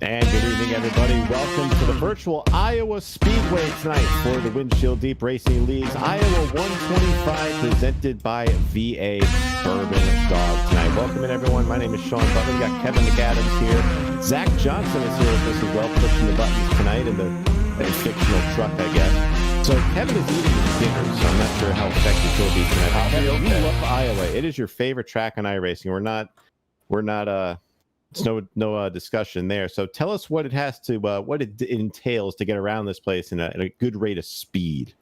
And good evening, everybody. Welcome to the virtual Iowa Speedway tonight for the Windshield Deep Racing League's Iowa 125 presented by VA Bourbon Dog tonight. Welcome in, everyone. My name is Sean Butler. We got Kevin McAdams here. Zach Johnson is here with us as well, pushing the buttons tonight in the fictional truck, I guess. So Kevin is eating his dinner, so I'm not sure how effective he'll be tonight. Kevin, you love Iowa. It is your favorite track on iRacing. We're not It's no discussion there. So tell us what it has to, what it entails to get around this place in a good rate of speed.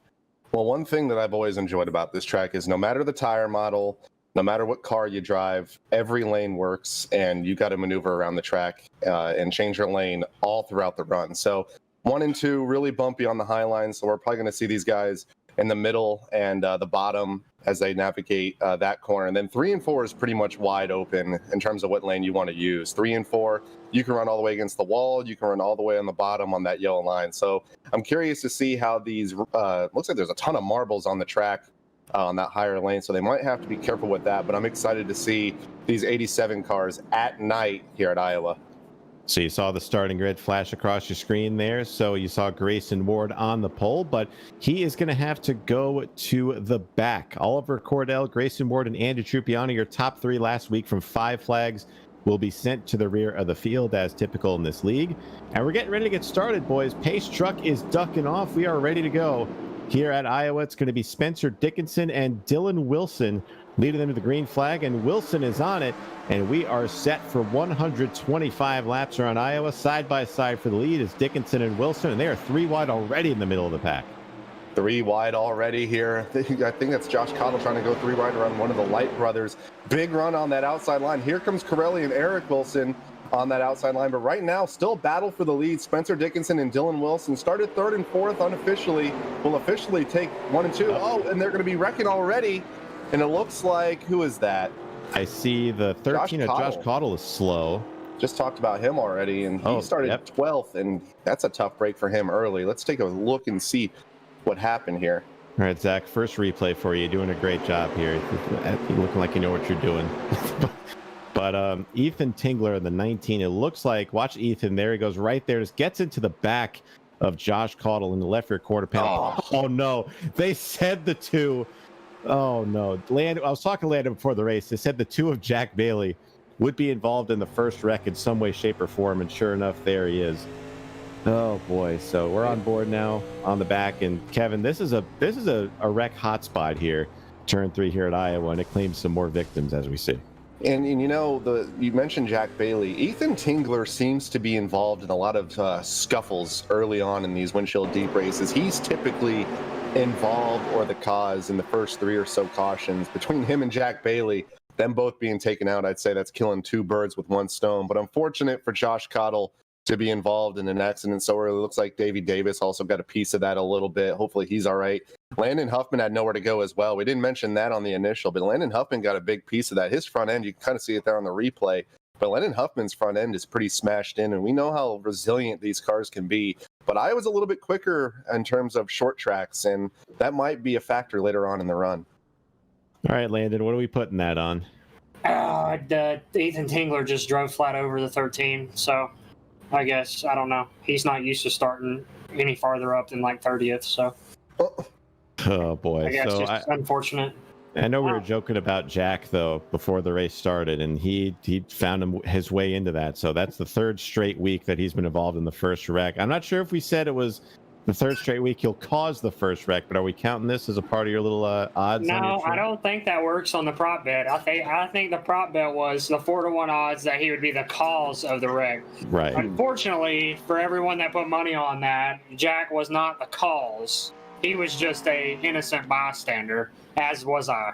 Well, one thing that I've always enjoyed about this track is no matter the tire model, no matter what car you drive, every lane works, and you got to maneuver around the track and change your lane all throughout the run. So 1 and 2 really bumpy on the high line, so we're probably going to see these guys in the middle and the bottom as they navigate that corner. And then 3 and 4 is pretty much wide open in terms of what lane you want to use. 3 and 4, you can run all the way against the wall. You can run all the way on the bottom on that yellow line. So I'm curious to see how these, looks like there's a ton of marbles on the track on that higher lane. So they might have to be careful with that. But I'm excited to see these 87 cars at night here at Iowa. So you saw the starting grid flash across your screen there. So you saw Grayson Ward on the pole, but he is going to have to go to the back. Oliver Cordell, Grayson Ward, and Andrew Trupiani, your top 3 last week from 5 flags, will be sent to the rear of the field as typical in this league. And we're getting ready to get started, boys. Pace truck is ducking off. We are ready to go. Here at Iowa, it's going to be Spencer Dickinson and Dylan Wilson leading them to the green flag, and Wilson is on it, and we are set for 125 laps around Iowa. Side by side for the lead is Dickinson and Wilson, and they are 3 wide already in the middle of the pack. 3 wide already here. I think that's Josh Cottle trying to go 3 wide around one of the Light brothers. Big run on that outside line. Here comes Corelli and Eric Wilson on that outside line, but right now still battle for the lead. Spencer Dickinson and Dylan Wilson started 3rd and 4th unofficially, will officially take 1 and 2. Oh, and they're going to be wrecking already. And it looks like, who is that? I see the 13 of Josh Cottle is slow. Just talked about him already, and he started 12th, and that's a tough break for him early. Let's take a look and see what happened here. All right, Zach, first replay for you. Doing a great job here. You're looking like you know what you're doing. But Ethan Tingler in the 19, it looks like, watch Ethan, there he goes right there, just gets into the back of Josh Cottle in the left rear quarter panel. Oh no, they said the 2. Oh no, I was talking to Landon before the race. They said the 2 of Jack Bailey would be involved in the first wreck in some way, shape, or form, and sure enough, there he is. Oh boy, so we're on board now on the back, and Kevin, this is a wreck hotspot here, turn 3 here at Iowa, and it claims some more victims as we see. And you know, you mentioned Jack Bailey. Ethan Tingler seems to be involved in a lot of scuffles early on in these Windshield Deep races. He's typically involved or the cause in the first 3 or so cautions. Between him and Jack Bailey, them both being taken out, I'd say that's killing 2 birds with 1 stone. But unfortunate for Josh Cottle to be involved in an accident so early. Looks like Davey Davis also got a piece of that a little bit. Hopefully he's all right. Landon Huffman had nowhere to go as well. We didn't mention that on the initial, but Landon Huffman got a big piece of that. His front end, you can kind of see it there on the replay, but Landon Huffman's front end is pretty smashed in, and we know how resilient these cars can be. But I was a little bit quicker in terms of short tracks, and that might be a factor later on in the run. All right, Landon, what are we putting that on? Ethan Tingler just drove flat over the 13, so I guess, I don't know. He's not used to starting any farther up than like 30th, so. Oh boy. I guess just unfortunate. I know we were joking about Jack, though, before the race started, and he found his way into that. So that's the 3rd straight week that he's been involved in the first wreck. I'm not sure if we said it was the 3rd straight week he'll cause the first wreck, but are we counting this as a part of your little odds? No, I don't think that works on the prop bet. I think the prop bet was the 4-to-1 odds that he would be the cause of the wreck. Right. Unfortunately, for everyone that put money on that, Jack was not the cause. He was just a innocent bystander, as was I.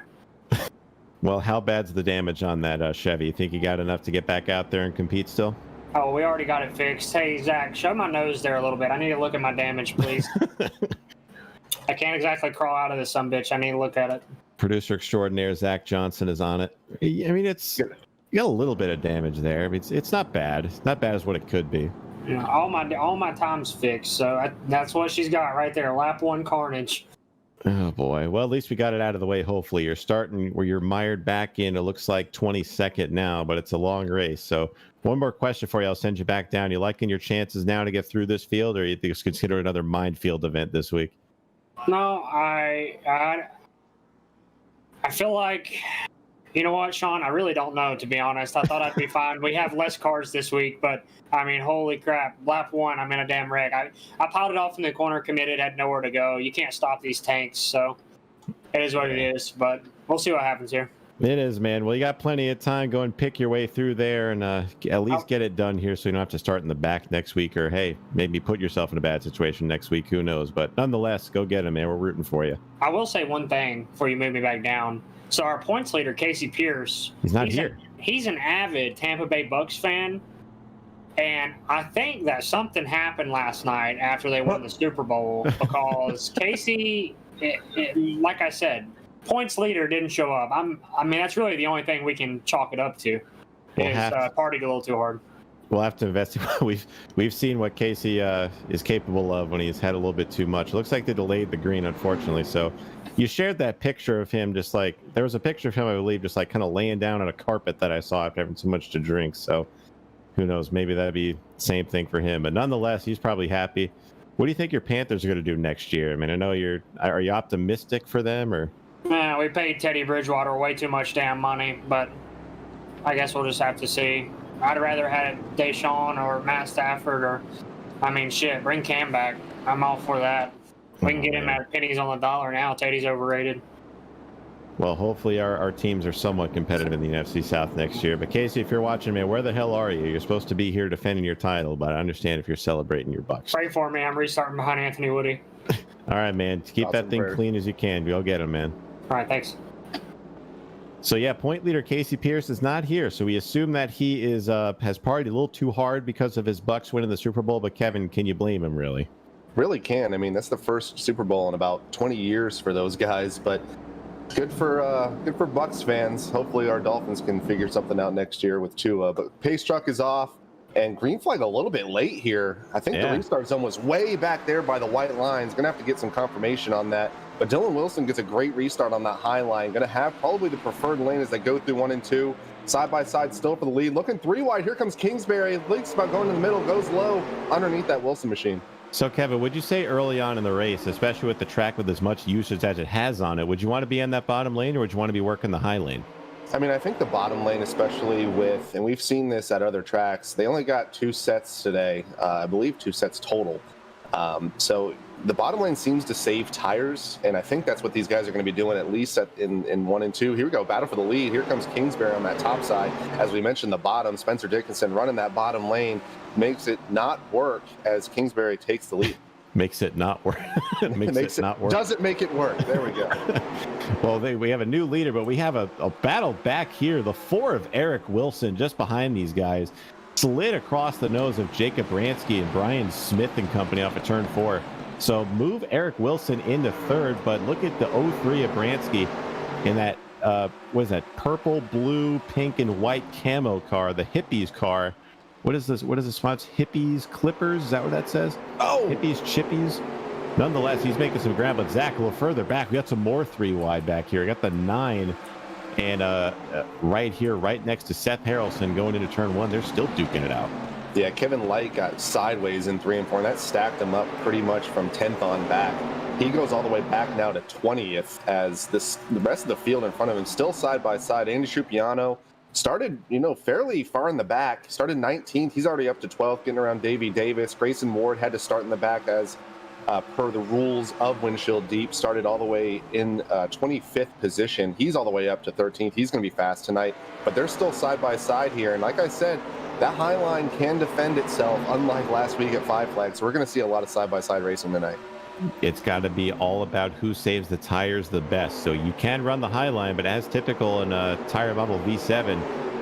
Well, how bad's the damage on that Chevy? You think you got enough to get back out there and compete still? Oh, we already got it fixed. Hey, Zach, show my nose there a little bit. I need to look at my damage, please. I can't exactly crawl out of this sumbitch. I need to look at it. Producer extraordinaire Zach Johnson is on it. I mean, you got a little bit of damage there. I mean, it's not bad. It's not bad as what it could be. Yeah, all my time's fixed, so that's what she's got right there. Lap 1 carnage. Oh boy. Well, at least we got it out of the way. Hopefully, you're starting where you're mired back in. It looks like 22nd now, but it's a long race. So, one more question for you. I'll send you back down. You liking your chances now to get through this field, or you think it's consider another minefield event this week? No, I feel like, you know what, Sean? I really don't know, to be honest. I thought I'd be fine. We have less cars this week, but I mean, holy crap! Lap one, I'm in a damn wreck. I piled off in the corner, committed, had nowhere to go. You can't stop these tanks, so it is what it is. But we'll see what happens here. It is, man. Well, you got plenty of time. Go and pick your way through there and at least get it done here so you don't have to start in the back next week, or, hey, maybe put yourself in a bad situation next week. Who knows? But nonetheless, go get him, man. We're rooting for you. I will say one thing before you move me back down. So our points leader, Casey Pierce, He's not here. He's an avid Tampa Bay Bucks fan. And I think that something happened last night after they won the Super Bowl because Casey, like I said, points leader didn't show up. I mean, that's really the only thing we can chalk it up to. Is partied a little too hard. We'll have to investigate. We've seen what Casey is capable of when he's had a little bit too much. It looks like they delayed the green, unfortunately. So you shared that picture of him, just like there was a picture of him, I believe, just like kind of laying down on a carpet that I saw after having too much to drink. So who knows? Maybe that'd be the same thing for him. But nonetheless, he's probably happy. What do you think your Panthers are going to do next year? I mean, I know are you optimistic for them, or? Yeah, we paid Teddy Bridgewater way too much damn money, but I guess we'll just have to see. I'd rather have Deshaun or Matt Stafford or, I mean, shit, bring Cam back. I'm all for that. We can get him at pennies on the dollar now. Teddy's overrated. Well, hopefully our teams are somewhat competitive in the NFC South next year. But Casey, if you're watching, man, where the hell are you? You're supposed to be here defending your title, but I understand if you're celebrating your Bucks. Pray for me. I'm restarting behind Anthony Woody. All right, man. Keep that thing clean as you can. Go get him, man. All right, thanks. So yeah, point leader Casey Pierce is not here. So we assume that he is has partied a little too hard because of his Bucks winning the Super Bowl. But Kevin, can you blame him, really? Really can. I mean, that's the first Super Bowl in about 20 years for those guys. But good for Bucks fans. Hopefully our Dolphins can figure something out next year with Tua. But pace truck is off, and green flag a little bit late here. I think the restart zone was way back there by the white lines. Gonna have to get some confirmation on that. But Dylan Wilson gets a great restart on that high line. Going to have probably the preferred lane as they go through 1 and 2. Side by side still for the lead. Looking 3 wide. Here comes Kingsbury. Leaks about going in the middle. Goes low underneath that Wilson machine. So, Kevin, would you say early on in the race, especially with the track with as much usage as it has on it, would you want to be in that bottom lane or would you want to be working the high lane? I mean, I think the bottom lane, especially with, and we've seen this at other tracks, they only got 2 sets today. I believe 2 sets total. So the bottom lane seems to save tires, and I think that's what these guys are going to be doing at least in 1 and 2. Here we go, battle for the lead. Here comes Kingsbury on that top side. As we mentioned, the bottom, Spencer Dickinson running that bottom lane makes it not work as Kingsbury takes the lead. Makes it not work. makes it not work. Doesn't make it work. There we go. Well, we have a new leader, but we have a battle back here. The 4 of Eric Wilson just behind these guys. Slid across the nose of Jacob Bransky and Brian Smith and company off of turn 4. So move Eric Wilson into 3rd, but look at the 03 of Bransky in that, what is that, purple, blue, pink, and white camo car, the Hippies car. What is this? What is this? Hippies Clippers? Is that what that says? Oh! Hippies Chippies? Nonetheless, he's making some ground, but Zach, a little further back. We got some more 3 wide back here. We got the 9. And right here, right next to Seth Harrelson going into turn 1, they're still duking it out. Yeah, Kevin Light got sideways in 3 and 4, and that stacked him up pretty much from 10th on back. He goes all the way back now to 20th as the rest of the field in front of him still side by side. Andy Trupiano started, fairly far in the back. Started 19th. He's already up to 12th, getting around Davey Davis. Grayson Ward had to start in the back as per the rules of Windshield Deep, started all the way in 25th position. He's all the way up to 13th. He's going to be fast tonight, but they're still side by side here. And like I said, that high line can defend itself, unlike last week at Five Flags. So we're going to see a lot of side by side racing tonight. It's got to be all about who saves the tires the best. So you can run the high line, but as typical in a tire model V7,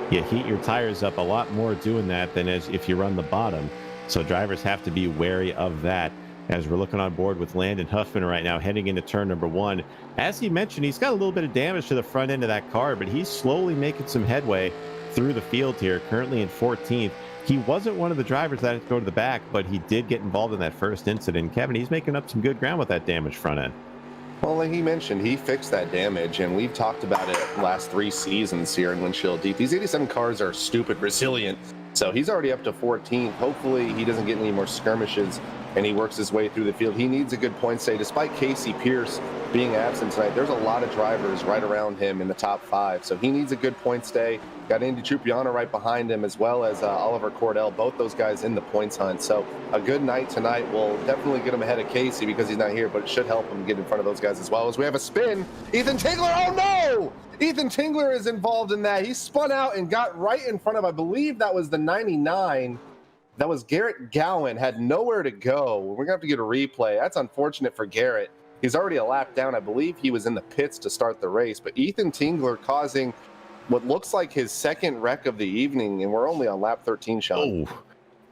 you heat your tires up a lot more doing that than as if you run the bottom. So drivers have to be wary of that. As we're looking on board with Landon Huffman right now, heading into turn number 1. As he mentioned, he's got a little bit of damage to the front end of that car, but he's slowly making some headway through the field here, currently in 14th. He wasn't one of the drivers that had to go to the back, but he did get involved in that first incident. Kevin, he's making up some good ground with that damaged front end. Well, like he mentioned, he fixed that damage, and we've talked about it last 3 seasons here in Windshield Deep. These 87 cars are stupid resilient, so he's already up to 14th. Hopefully, he doesn't get any more skirmishes, and he works his way through the field. He needs a good point stay. Despite Casey Pierce being absent tonight, there's a lot of drivers right around him in the top 5, so he needs a good point stay. Got Andy Trupiano right behind him, as well as Oliver Cordell, both those guys in the points hunt. So a good night tonight will definitely get him ahead of Casey because he's not here, but it should help him get in front of those guys as well. As we have a spin, Ethan Tingler, oh no! Ethan Tingler is involved in that. He spun out and got right in front of, I believe that was the 99. That was Garrett Gowan, had nowhere to go. We're going to have to get a replay. That's unfortunate for Garrett. He's already a lap down. I believe he was in the pits to start the race, but Ethan Tingler causing what looks like his second wreck of the evening, and we're only on lap 13, Sean. Oh,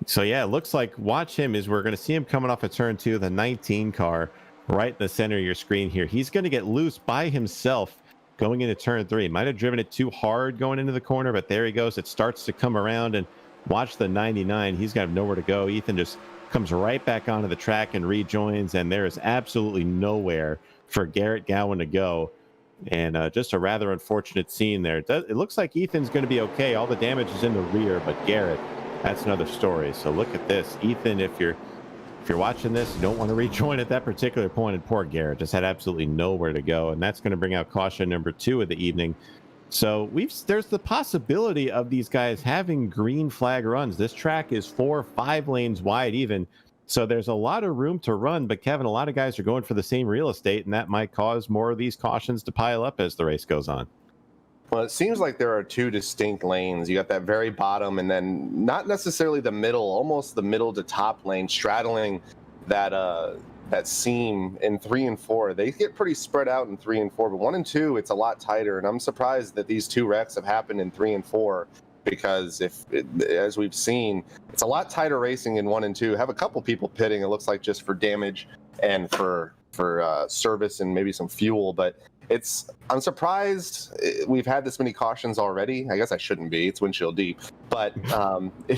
so yeah, it looks like, watch him, as we're going to see him coming off a turn 2, the 19 car, right in the center of your screen here. He's going to get loose by himself going into turn 3. Might have driven it too hard going into the corner, but there he goes. It starts to come around, and watch the 99. He's got nowhere to go. Ethan just comes right back onto the track and rejoins, and there is absolutely nowhere for Garrett Gowan to go. And just a rather unfortunate scene there. It looks like Ethan's going to be okay. All the damage is in the rear, but Garrett, that's another story. So look at this. Ethan, if you're watching this, you don't want to rejoin at that particular point, and poor Garrett just had absolutely nowhere to go. And that's going to bring out caution number 2 of the evening. So there's the possibility of these guys having green flag runs. This track is 4 or 5 lanes wide even. So there's a lot of room to run, but Kevin, a lot of guys are going for the same real estate, and that might cause more of these cautions to pile up as the race goes on. Well, it seems like there are 2 distinct lanes. You got that very bottom, and then not necessarily the middle, almost the middle to top lane, straddling that seam in 3 and 4. They get pretty spread out in 3 and 4, but 1 and 2, it's a lot tighter. And I'm surprised that these 2 wrecks have happened in 3 and 4. Because as we've seen, it's a lot tighter racing in 1 and 2. Have a couple people pitting, it looks like, just for damage and for service and maybe some fuel. But I'm surprised we've had this many cautions already. I guess I shouldn't be. It's Windshield Deep. But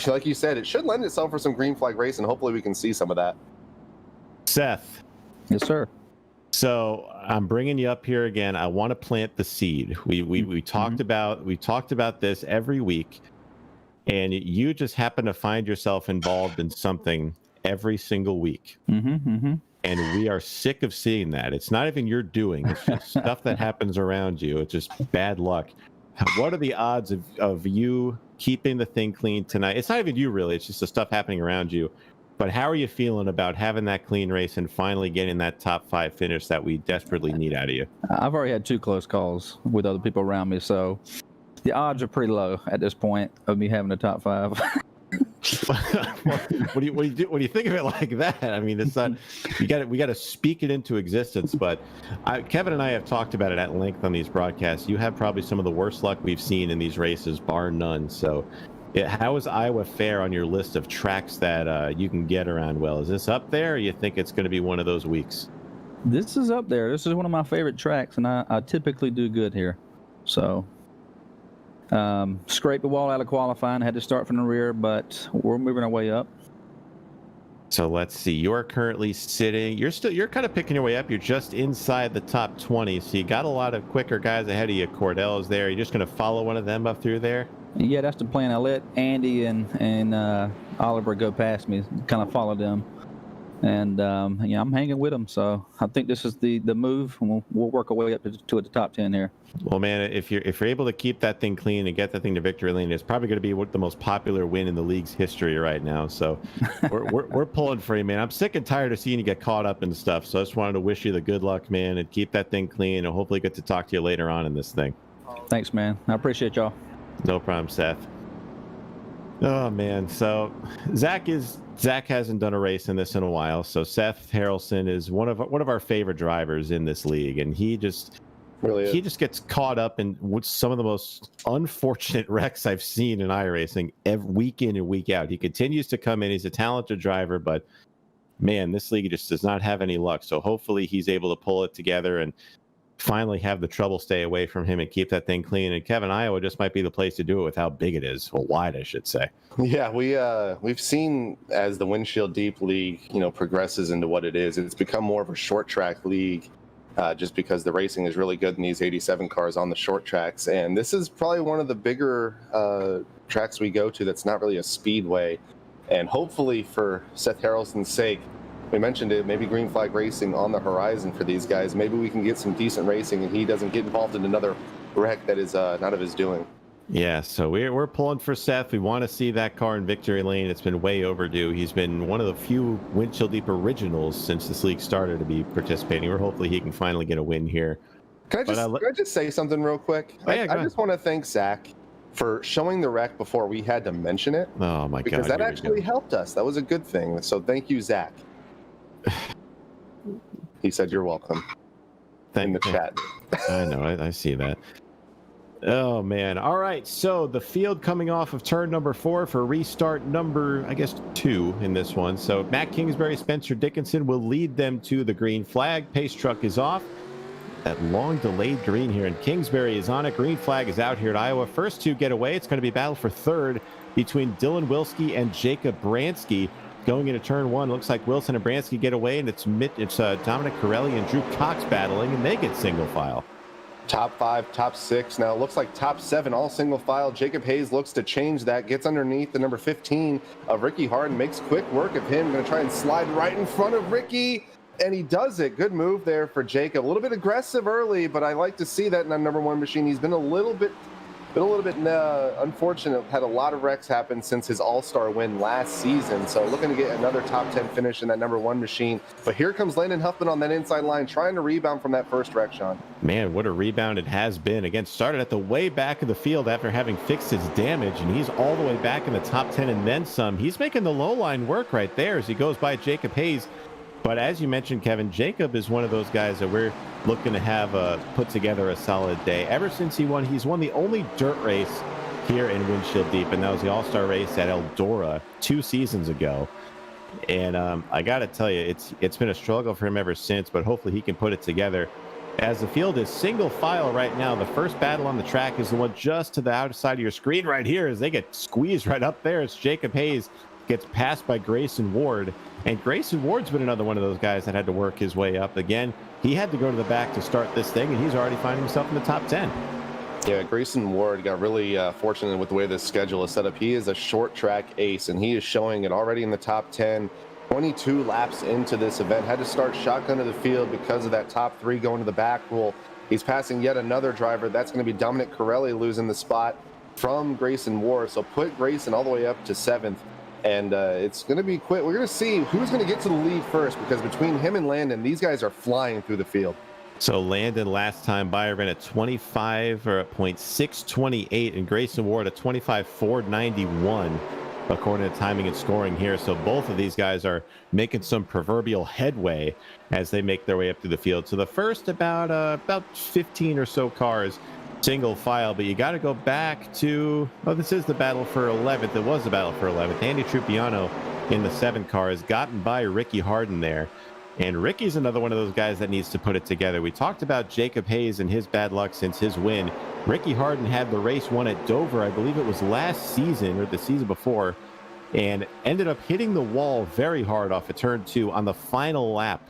like you said, it should lend itself for some green flag race, and hopefully we can see some of that. Seth. Yes, sir. So I'm bringing you up here again. I want to plant the seed. We talked about this every week, and you just happen to find yourself involved in something every single week. And we are sick of seeing that. It's not even your doing. It's just stuff that happens around you. It's just bad luck. What are the odds of you keeping the thing clean tonight? It's not even you, really. It's just the stuff happening around you. But how are you feeling about having that clean race and finally getting that top 5 finish that we desperately need out of you? I've already had 2 close calls with other people around me, so the odds are pretty low at this point of me having a top 5. What do you think of it like that? I mean, it's not. We got to speak it into existence. But Kevin and I have talked about it at length on these broadcasts. You have probably some of the worst luck we've seen in these races, bar none. So, how is Iowa fare on your list of tracks that you can get around well? Is this up there, or you think it's going to be one of those weeks? This is up there. This is one of my favorite tracks, and I typically do good here. So, scraped the wall out of qualifying. Had to start from the rear, but we're moving our way up. So let's see. You're currently sitting. You're kind of picking your way up. You're just inside the top 20. So you got a lot of quicker guys ahead of you. Cordell is there. You're just going to follow one of them up through there. Yeah, that's the plan. I let Andy and Oliver go past me, kind of follow them, and I'm hanging with them. So I think this is the move, and we'll work our way up to the top 10 here. Well, man, if you're able to keep that thing clean and get that thing to victory lane, it's probably going to be the most popular win in the league's history right now. So we're pulling for you, man. I'm sick and tired of seeing you get caught up in stuff. So I just wanted to wish you the good luck, man, and keep that thing clean, and hopefully get to talk to you later on in this thing. Thanks, man. I appreciate y'all. No problem, Seth. Oh man, so Zach hasn't done a race in this in a while. So Seth Harrelson is one of our favorite drivers in this league, and he just gets caught up in some of the most unfortunate wrecks I've seen in iRacing week in and week out. He continues to come in. He's a talented driver, but man, this league just does not have any luck. So hopefully he's able to pull it together and finally have the trouble stay away from him and keep that thing clean. And Kevin, Iowa just might be the place to do it with how big it is, or wide, I should say. Yeah, we've seen as the Windshield Deep League, progresses into what it is, it's become more of a short track league. just because the racing is really good in these 87 cars on the short tracks. And this is probably one of the bigger tracks we go to that's not really a speedway. And hopefully for Seth Harrelson's sake, we mentioned it, maybe green flag racing on the horizon for these guys. Maybe we can get some decent racing and he doesn't get involved in another wreck that is not of his doing. Yeah, so we're pulling for Seth. We want to see that car in victory lane. It's been way overdue. He's been one of the few Windshield Deep originals since this league started to be participating. We're hopefully he can finally get a win here. Can I just say something real quick? Oh, yeah, I just want to thank Zach for showing the wreck before we had to mention it. Oh my God! Because that actually helped us. That was a good thing. So thank you, Zach. He said you're welcome. In the chat. I know. I see that. Oh man. All right. So the field coming off of turn number 4 for restart number, I guess, 2 in this one. So Matt Kingsbury, Spencer Dickinson will lead them to the green flag. Pace truck is off. That long delayed green here, and Kingsbury is on it. Green flag is out here at Iowa. First 2 get away. It's going to be a battle for third between Dylan Wilski and Jacob Bransky. Going into turn 1, looks like Wilson and Bransky get away, and it's Dominic Corelli and Drew Cox battling, and they get single file. Top 5, top 6. Now it looks like top 7, all single file. Jacob Hayes looks to change that, gets underneath the number 15 of Ricky Harden, makes quick work of him. Going to try and slide right in front of Ricky, and he does it. Good move there for Jacob. A little bit aggressive early, but I like to see that in that number 1 machine. He's been a little bit unfortunate. Had a lot of wrecks happen since his all-star win last season, so looking to get another top 10 finish in that number 1 machine. But here comes Landon Huffman on that inside line, trying to rebound from that first wreck, Sean. Man, what a rebound it has been. Again, started at the way back of the field after having fixed his damage, and he's all the way back in the top 10 and then some. He's making the low line work right there as he goes by Jacob Hayes. But as you mentioned, Kevin, Jacob is one of those guys that we're looking to have put together a solid day. Ever since he's won the only dirt race here in Windshield Deep, and that was the All-Star race at Eldora 2 seasons ago. And I got to tell you, it's been a struggle for him ever since, but hopefully he can put it together. As the field is single file right now, the first battle on the track is the one just to the outside of your screen right here as they get squeezed right up there. It's Jacob Hayes gets passed by Grayson Ward. And Grayson Ward's been another one of those guys that had to work his way up. Again, he had to go to the back to start this thing, and he's already finding himself in the top 10. Yeah, Grayson Ward got really fortunate with the way this schedule is set up. He is a short track ace, and he is showing it already in the top 10. 22 laps into this event. Had to start shotgun to the field because of that top 3 going to the back rule. He's passing yet another driver. That's going to be Dominic Corelli losing the spot from Grayson Ward. So put Grayson all the way up to 7th. And it's going to be quick. We're going to see who's going to get to the lead first, because between him and Landon, these guys are flying through the field. So Landon last time by ran at 25 or at 0.628, and Grayson Ward at 25.491, according to timing and scoring here. So both of these guys are making some proverbial headway as they make their way up through the field. So the first about 15 or so cars single file, but you got to go back to, this is the battle for 11th. It was the battle for 11th. Andy Trupiano in the 7 car has gotten by Ricky Harden there, and Ricky's another one of those guys that needs to put it together. We talked about Jacob Hayes and his bad luck since his win. Ricky Harden had the race won at Dover, I believe it was last season or the season before, and ended up hitting the wall very hard off of turn 2 on the final lap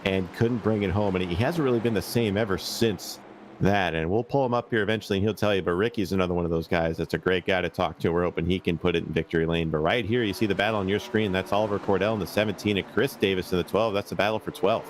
and couldn't bring it home, and he hasn't really been the same ever since that. And we'll pull him up here eventually and he'll tell you, but Ricky's another one of those guys that's a great guy to talk to. We're hoping he can put it in victory lane. But right here you see the battle on your screen. That's Oliver Cordell in the 17 and Chris Davis in the 12. That's the battle for 12th.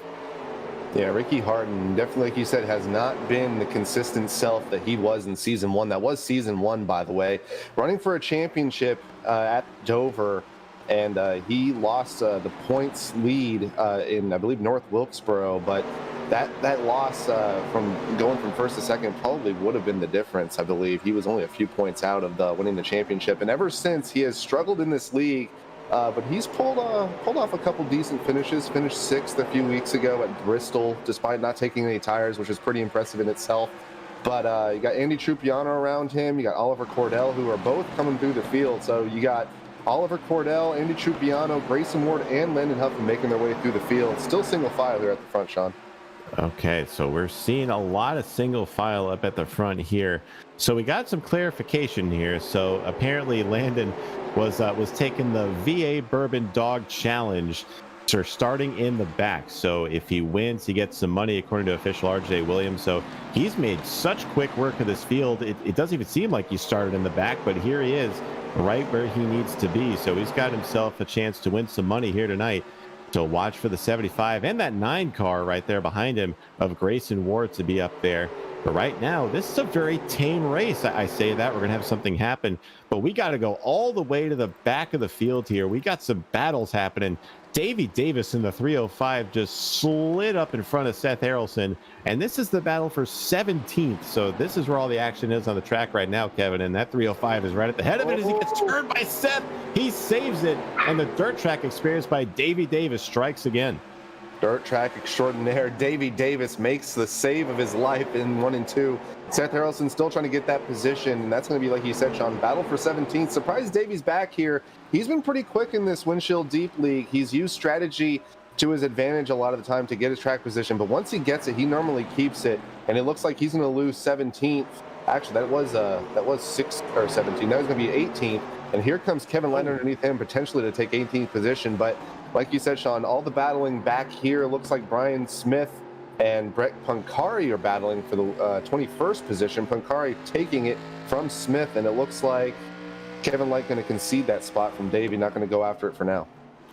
Yeah, Ricky Harden definitely, like you said, has not been the consistent self that he was in season 1. That was season 1, by the way, running for a championship at Dover. And he lost the points lead in, I believe, North Wilkesboro, but that loss from going from first to second probably would have been the difference. I believe he was only a few points out of winning the championship, and ever since he has struggled in this league. But he's pulled off a couple decent finishes. Finished 6th a few weeks ago at Bristol, despite not taking any tires, which is pretty impressive in itself. But you got Andy Trupiano around him. You got Oliver Cordell, who are both coming through the field. So you got Oliver Cordell, Andy Trupiano, Grayson Ward, and Landon Huffman making their way through the field. Still single file here at the front, Sean. Okay, so we're seeing a lot of single file up at the front here. So we got some clarification here. So apparently Landon was taking the VA Bourbon Dog Challenge are starting in the back. So if he wins, he gets some money, according to official RJ Williams. So he's made such quick work of this field. It doesn't even seem like he started in the back, but here he is right where he needs to be. So he's got himself a chance to win some money here tonight. So watch for the 75 and that 9 car right there behind him of Grayson Ward to be up there. But right now, this is a very tame race. I say that. We're going to have something happen. But we got to go all the way to the back of the field here. We got some battles happening. Davey Davis in the 305 just slid up in front of Seth Harrelson. And this is the battle for 17th. So this is where all the action is on the track right now, Kevin. And that 305 is right at the head of it as he gets turned by Seth. He saves it. And the dirt track experience by Davey Davis strikes again. Dirt track extraordinaire. Davey Davis makes the save of his life in 1 and 2. Seth Harrelson still trying to get that position, and that's going to be, like you said, Sean, battle for 17th. Surprised Davey's back here. He's been pretty quick in this Windshield Deep League. He's used strategy to his advantage a lot of the time to get his track position, but once he gets it, he normally keeps it, and it looks like he's going to lose 17th. Actually, that was 6 or 17. That was going to be 18th, and here comes Kevin Light underneath him, potentially to take 18th position, but like you said, Sean, all the battling back here. Looks like Brian Smith and Brett Pancari are battling for the 21st position. Pancari taking it from Smith, and it looks like Kevin Light going to concede that spot from Davey, not going to go after it for now.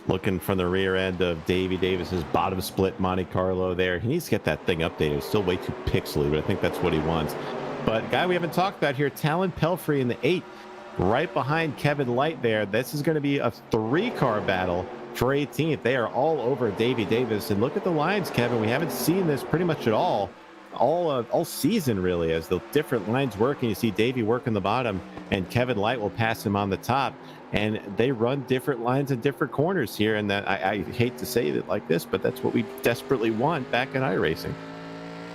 Looking from the rear end of Davey Davis's bottom split Monte Carlo there. He needs to get that thing updated. It's still way too pixely, but I think that's what he wants. But guy we haven't talked about here, Talon Pelfrey in the 8, right behind Kevin Light there. This is going to be a 3-car battle for 18th. They are all over Davey Davis, and look at the lines, Kevin. We haven't seen this pretty much at all season, really, as the different lines work, and you see Davey working the bottom and Kevin Light will pass him on the top, and they run different lines and different corners here. And that I hate to say it like this, but that's what we desperately want back in iRacing.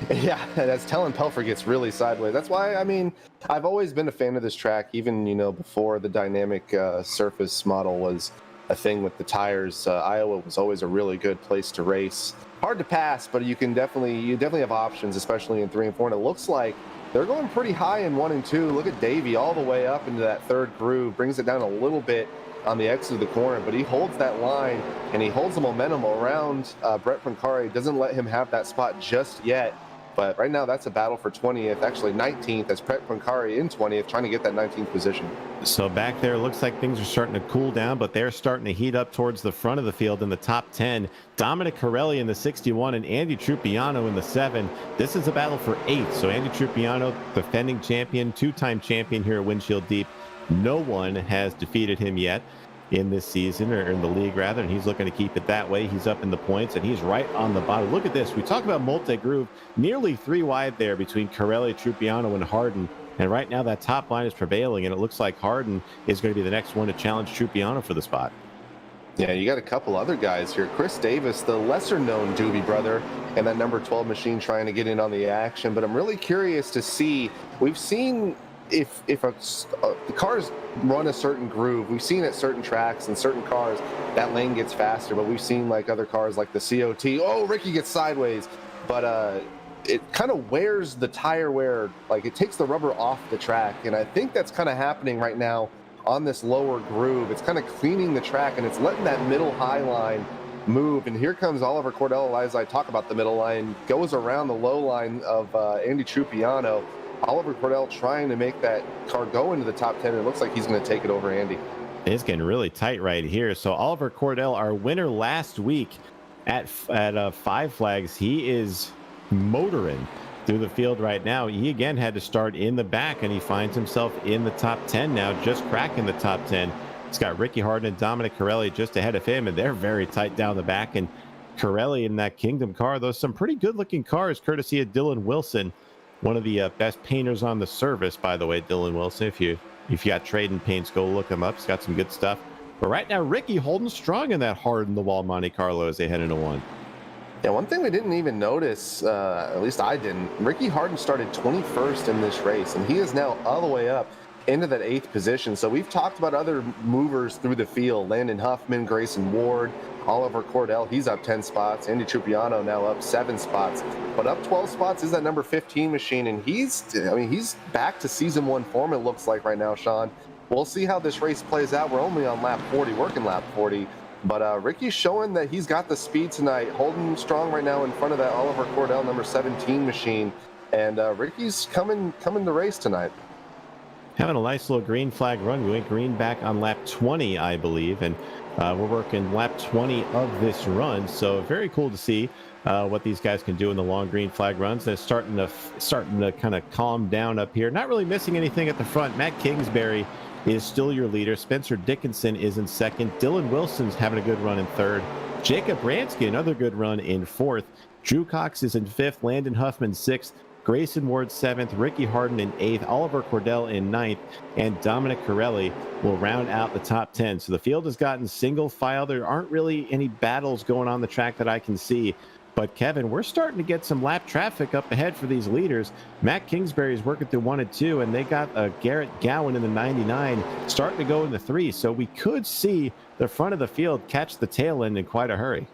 Yeah, as Talon Pelfrey gets really sideways. That's why, I mean, I've always been a fan of this track, even, before the dynamic surface model was a thing with the tires. Iowa was always a really good place to race. Hard to pass, but you definitely have options, especially in 3 and 4. And it looks like they're going pretty high in 1 and 2. Look at Davey all the way up into that 3rd groove, brings it down a little bit on the exit of the corner, but he holds that line and he holds the momentum around Brett Pancari. Doesn't let him have that spot just yet. But right now, that's a battle for 20th, actually 19th, as Brett Pancari in 20th, trying to get that 19th position. So back there, looks like things are starting to cool down, but they're starting to heat up towards the front of the field in the top 10. Dominic Corelli in the 61 and Andy Trupiano in the 7. This is a battle for 8th. So Andy Trupiano, defending champion, 2-time champion here at Windshield Deep. No one has defeated him yet in this season, or in the league rather, and he's looking to keep it that way. He's up in the points and he's right on the bottom. Look at this. We talk about multi-groove, nearly 3 wide there between Corelli, Trupiano, and Harden, and right now that top line is prevailing, and it looks like Harden is going to be the next one to challenge Trupiano for the spot. Yeah, you got a couple other guys here. Chris Davis, the lesser-known Doobie brother, and that number 12 machine trying to get in on the action, but I'm really curious to see. We've seen if the cars run a certain groove, we've seen at certain tracks and certain cars that lane gets faster, but we've seen like other cars like the COT, Ricky gets sideways, but it kind of wears the tire wear, like it takes the rubber off the track, and I think that's kind of happening right now on this lower groove. It's kind of cleaning the track, and it's letting that middle high line move, and here comes Oliver Cordell. As I talk about the middle line, goes around the low line of Andy Trupiano. Oliver Cordell trying to make that car go into the top 10. It looks like he's going to take it over Andy. It's getting really tight right here. So Oliver Cordell, our winner last week at 5 Flags, he is motoring through the field right now. He again had to start in the back, and he finds himself in the top 10 now, just cracking the top 10. It's got Ricky Harden and Dominic Corelli just ahead of him, and they're very tight down the back. And Corelli in that Kingdom car, those some pretty good looking cars, courtesy of Dylan Wilson. One of the best painters on the service, by the way, Dylan Wilson. If you got trading paints, go look him up. He's got some good stuff. But right now, Ricky holding strong in that hard in the wall Monte Carlo as they head into 1. Yeah, one thing we didn't even notice, at least I didn't, Ricky Harden started 21st in this race, and he is now all the way up into that 8th position. So we've talked about other movers through the field, Landon Huffman, Grayson Ward, Oliver Cordell, he's up 10 spots. Andy Trupiano now up 7 spots. But up 12 spots is that number 15 machine, and he's back to season 1 form, it looks like right now, Sean. We'll see how this race plays out. We're only on lap 40, working lap 40. But Ricky's showing that he's got the speed tonight, holding strong right now in front of that Oliver Cordell number 17 machine. And Ricky's coming to race tonight. Having a nice little green flag run. We went green back on lap 20, I believe, and we're working lap 20 of this run. So very cool to see what these guys can do in the long green flag runs. They're starting to kind of calm down up here. Not really missing anything at the front. Matt Kingsbury is still your leader. Spencer Dickinson is in second. Dylan Wilson's having a good run in third. Jacob Bransky, another good run in fourth. Drew Cox is in fifth. Landon Huffman sixth. Grayson Ward seventh. Ricky Harden in eighth. Oliver Cordell in ninth. And Dominic Corelli will round out the top 10. So the field has gotten single file. There aren't really any battles going on the track that I can see. But Kevin, we're starting to get some lap traffic up ahead for these leaders. Matt Kingsbury is working through 1 and 2, and they got Garrett Gowan in the 99 starting to go in the 3. So we could see the front of the field catch the tail end in quite a hurry.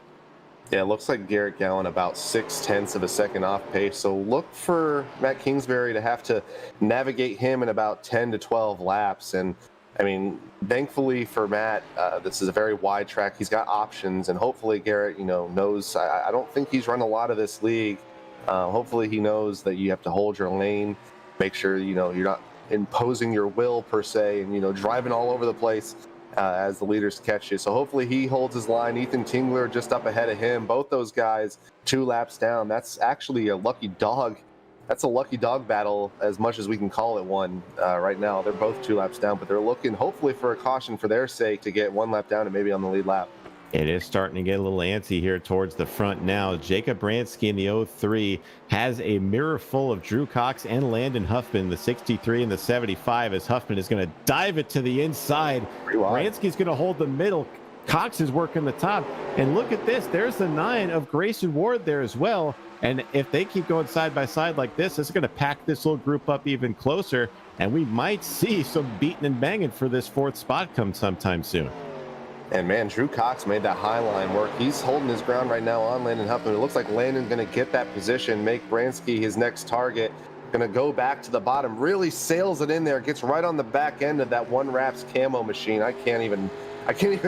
Yeah, it looks like Garrett Gowan about 0.6 of a second off pace. So look for Matt Kingsbury to have to navigate him in about 10 to 12 laps. And I mean, thankfully for Matt, this is a very wide track. He's got options, and hopefully Garrett, knows. I don't think he's run a lot of this league. Hopefully he knows that you have to hold your lane, make sure you're not imposing your will per se, and driving all over the place as the leaders catch you. So hopefully he holds his line. Ethan Tingler just up ahead of him. Both those guys 2 laps down. That's actually a lucky dog. That's a lucky dog battle, as much as we can call it one right now. They're both 2 laps down, but they're looking hopefully for a caution for their sake to get 1 lap down and maybe on the lead lap. It is starting to get a little antsy here towards the front now. Jacob Bransky in the 03 has a mirror full of Drew Cox and Landon Huffman, the 63 and the 75, as Huffman is going to dive it to the inside. Bransky's going to hold the middle. Cox is working the top. And look at this. There's the 9 of Grayson Ward there as well. And if they keep going side by side like this, it's going to pack this little group up even closer. And we might see some beating and banging for this 4th spot come sometime soon. And man, Drew Cox made that high line work. He's holding his ground right now on Landon Huffman. It looks like Landon's going to get that position, make Bransky his next target. Going to go back to the bottom, really sails it in there, gets right on the back end of that ONEwraps camo machine. I can't even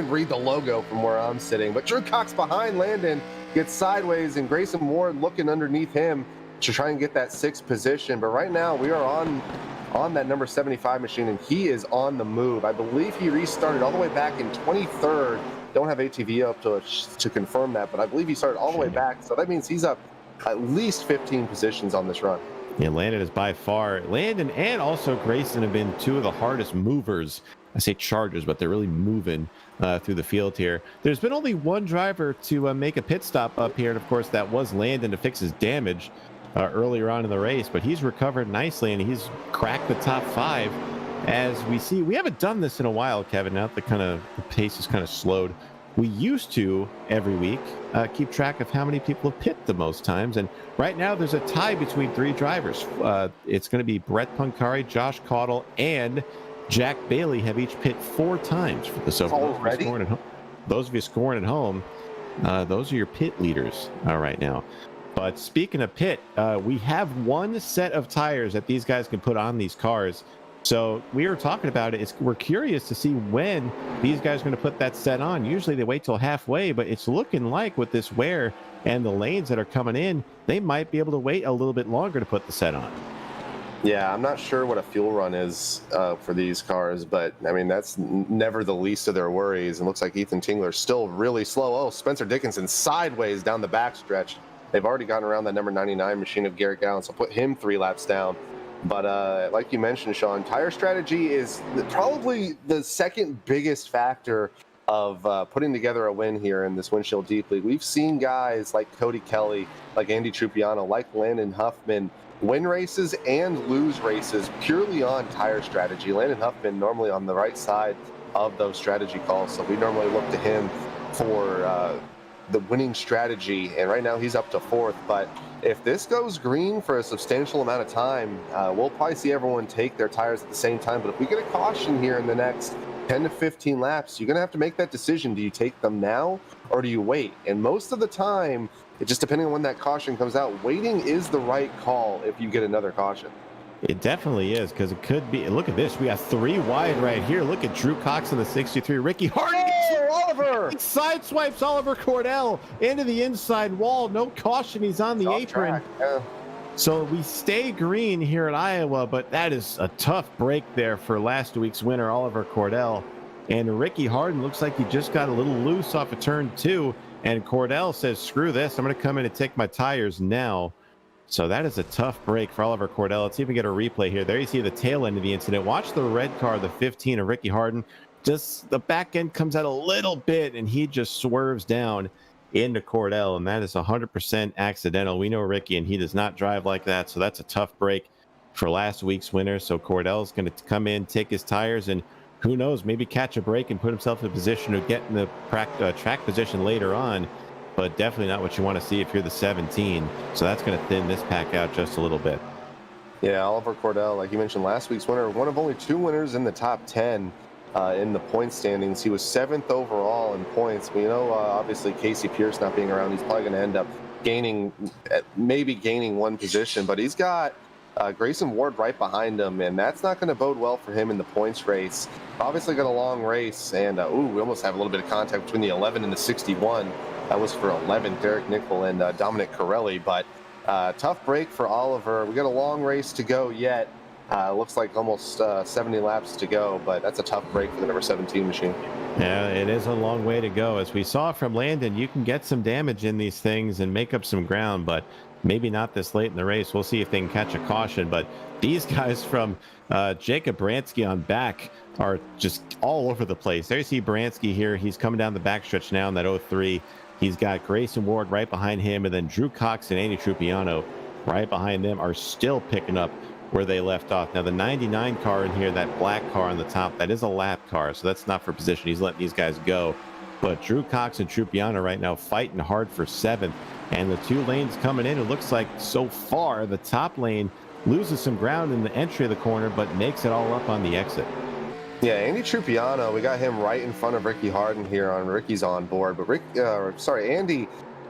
read the logo from where I'm sitting. But Drew Cox behind Landon gets sideways, and Grayson Ward looking underneath him to try and get that 6th position. But right now we are on that number 75 machine, and he is on the move. I believe he restarted all the way back in 23rd. Don't have ATV up to confirm that, but I believe he started all the way back. So that means he's up at least 15 positions on this run. Yeah, Landon is by far. Landon and also Grayson have been 2 of the hardest movers. I say chargers, but they're really moving through the field here. There's been only 1 driver to make a pit stop up here, and of course that was Landon to fix his damage earlier on in the race, but he's recovered nicely and he's cracked the top 5. As we see, we haven't done this in a while, Kevin. Now that the pace is kind of slowed. We used to every week keep track of how many people have pit the most times, and right now there's a tie between 3 drivers. It's going to be Brett Pancari, Josh Caudle, and Jack Bailey have each pit 4 times for this. So those of you scoring at home, those are your pit leaders right now. But speaking of pit, we have 1 set of tires that these guys can put on these cars. So we were talking about it. We're curious to see when these guys are going to put that set on. Usually they wait till halfway, but it's looking like with this wear and the lanes that are coming in, they might be able to wait a little bit longer to put the set on. Yeah, I'm not sure what a fuel run is for these cars, but I mean, that's never the least of their worries. And looks like Ethan Tingler's still really slow. Oh, Spencer Dickinson sideways down the backstretch. They've already gotten around that number 99 machine of Garrett Gowan, so put him 3 laps down. But like you mentioned, Sean, tire strategy is probably the 2nd biggest factor of putting together a win here in this Windshield Deep League. We've seen guys like Cody Kelly, like Andy Trupiano, like Landon Huffman win races and lose races purely on tire strategy. Landon Huffman normally on the right side of those strategy calls, so we normally look to him for the winning strategy, and right now he's up to 4th. But if this goes green for a substantial amount of time, we'll probably see everyone take their tires at the same time. But if we get a caution here in the next 10 to 15 laps, you're going to have to make that decision. Do you take them now or do you wait? And most of the time, it just depending on when that caution comes out, waiting is the right call if you get another caution. It definitely is, because it could be. Look at this. We got 3 wide right here. Look at Drew Cox in the 63. Ricky Harden. Oliver! He sideswipes Oliver Cordell into the inside wall. No caution. He's on the Off apron. track, yeah. So we stay green here at Iowa, but that is a tough break there for last week's winner, Oliver Cordell. And Ricky Harden looks like he just got a little loose off of turn 2. And Cordell says, screw this. I'm going to come in and take my tires now. So that is a tough break for Oliver Cordell. Let's see if we get a replay here. There you see the tail end of the incident. Watch the red car, the 15 of Ricky Harden. Just the back end comes out a little bit, and he just swerves down into Cordell, and that is 100% accidental. We know Ricky, and he does not drive like that, so that's a tough break for last week's winner. So Cordell's going to come in, take his tires, and who knows, maybe catch a break and put himself in a position to get in the track position later on, but definitely not what you want to see if you're the 17. So that's going to thin this pack out just a little bit. Yeah, Oliver Cordell, like you mentioned, last week's winner, one of only 2 winners in the top 10 in the point standings. He was 7th overall in points. We know, obviously, Casey Pierce not being around, he's probably going to end up maybe gaining 1 position, but he's got Grayson Ward right behind him, and that's not going to bode well for him in the points race. Obviously got a long race, and we almost have a little bit of contact between the 11 and the 61. That was for 11, Derek Nickel and Dominic Corelli, but tough break for Oliver. We got a long race to go yet. Looks like almost 70 laps to go, but that's a tough break for the number 17 machine. Yeah, it is a long way to go. As we saw from Landon, you can get some damage in these things and make up some ground, but maybe not this late in the race. We'll see if they can catch a caution. But these guys from Jacob Bransky on back are just all over the place. There you see Bransky here. He's coming down the backstretch now in that 03. He's got Grayson Ward right behind him, and then Drew Cox and Andy Trupiano right behind them are still picking up where they left off. Now, the 99 car in here, that black car on the top, that is a lap car, so that's not for position. He's letting these guys go. But Drew Cox and Trupiano right now fighting hard for 7th. And the 2 lanes coming in, it looks like so far the top lane loses some ground in the entry of the corner, but makes it all up on the exit. Yeah, Andy Trupiano, we got him right in front of Ricky Harden here on Ricky's on board. But Andy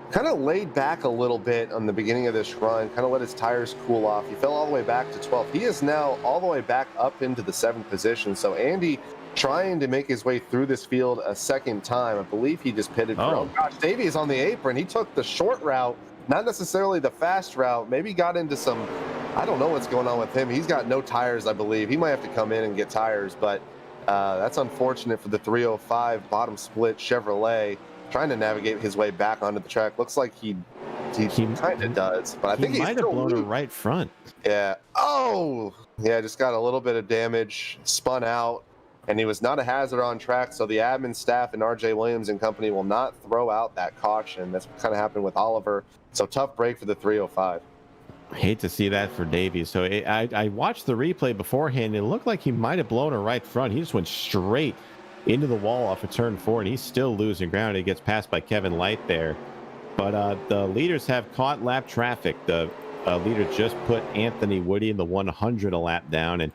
kind of laid back a little bit on the beginning of this run, kind of let his tires cool off. He fell all the way back to 12th. He is now all the way back up into the 7th position. So Andy trying to make his way through this field a second time. I believe he just pitted for, oh gosh, Davey is on the apron. He took the short route, not necessarily the fast route. Maybe got into some, I don't know what's going on with him. He's got no tires, I believe. He might have to come in and get tires, but that's unfortunate for the 305 bottom split Chevrolet, trying to navigate his way back onto the track. Looks like he kind of does, but I think he might have blown a right front. Yeah. Oh, yeah, just got a little bit of damage, spun out, and he was not a hazard on track, so the admin staff and RJ Williams and company will not throw out that caution. That's what kind of happened with Oliver. So tough break for the 305. I hate to see that for Davies. So I watched the replay beforehand. It looked like he might have blown a right front. He just went straight into the wall off of turn 4, and he's still losing ground. He gets passed by Kevin Light there. But the leaders have caught lap traffic. The leader just put Anthony Woody in the 100 a lap down, and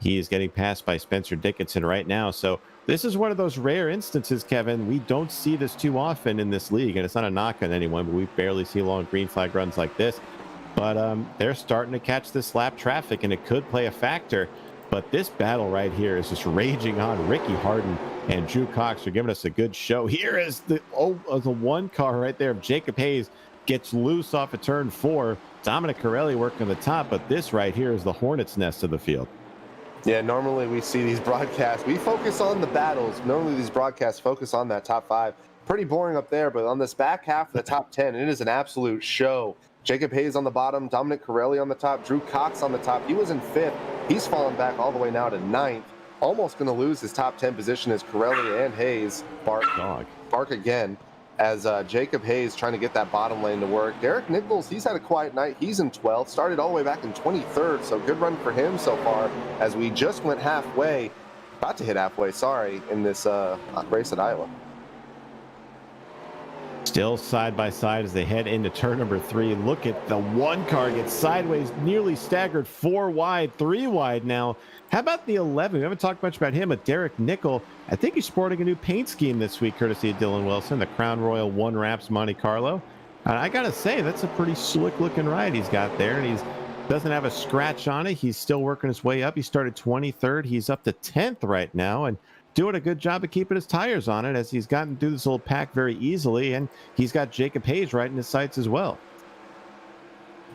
he is getting passed by Spencer Dickinson right now. So this is one of those rare instances, Kevin. We don't see this too often in this league, and it's not a knock on anyone, but we barely see long green flag runs like this. But they're starting to catch this lap traffic, and it could play a factor. But this battle right here is just raging on. Ricky Harden and Drew Cox are giving us a good show. Here is the one car right there of Jacob Hayes gets loose off of turn 4. Dominic Corelli working on the top, but this right here is the hornet's nest of the field. Yeah, normally we see these broadcasts. We focus on the battles. Normally these broadcasts focus on that top 5. Pretty boring up there, but on this back half of the top 10, it is an absolute show. Jacob Hayes on the bottom, Dominic Corelli on the top, Drew Cox on the top. He was in 5th. He's fallen back all the way now to 9th. Almost going to lose his top 10 position as Corelli and Hayes bark again as Jacob Hayes trying to get that bottom lane to work. Derek Nichols, he's had a quiet night. He's in 12th, started all the way back in 23rd, so good run for him so far as we just went halfway, about to hit halfway, sorry, in this race at Iowa. Still side by side as they head into turn number 3. Look at the one car get sideways, nearly staggered 4 wide, 3 wide now. How about the 11? We haven't talked much about him, but Derek Nickel, I think he's sporting a new paint scheme this week, courtesy of Dylan Wilson, the Crown Royal ONEwraps Monte Carlo. I got to say, that's a pretty slick looking ride he's got there, and he doesn't have a scratch on it. He's still working his way up. He started 23rd. He's up to 10th right now, and doing a good job of keeping his tires on it as he's gotten through this little pack very easily, and he's got Jacob Hayes right in his sights as well.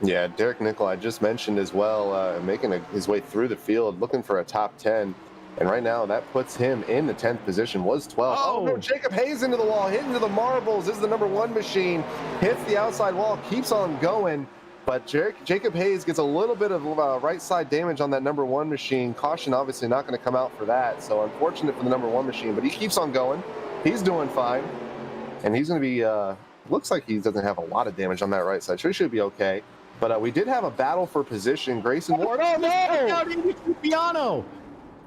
Yeah, Derek Nickel, I just mentioned as well, making his way through the field, looking for a top 10. And right now, that puts him in the 10th position, was 12. Oh, no, Jacob Hayes into the wall, hitting to the marbles. This is the number 1 machine. Hits the outside wall, keeps on going. But Jacob Hayes gets a little bit of right side damage on that number 1 machine. Caution obviously not going to come out for that. So unfortunate for the number 1 machine, but he keeps on going. He's doing fine. And he's going to be, looks like he doesn't have a lot of damage on that right side. So he should be okay. But we did have a battle for position. Grayson Ward. Oh, no! Piano.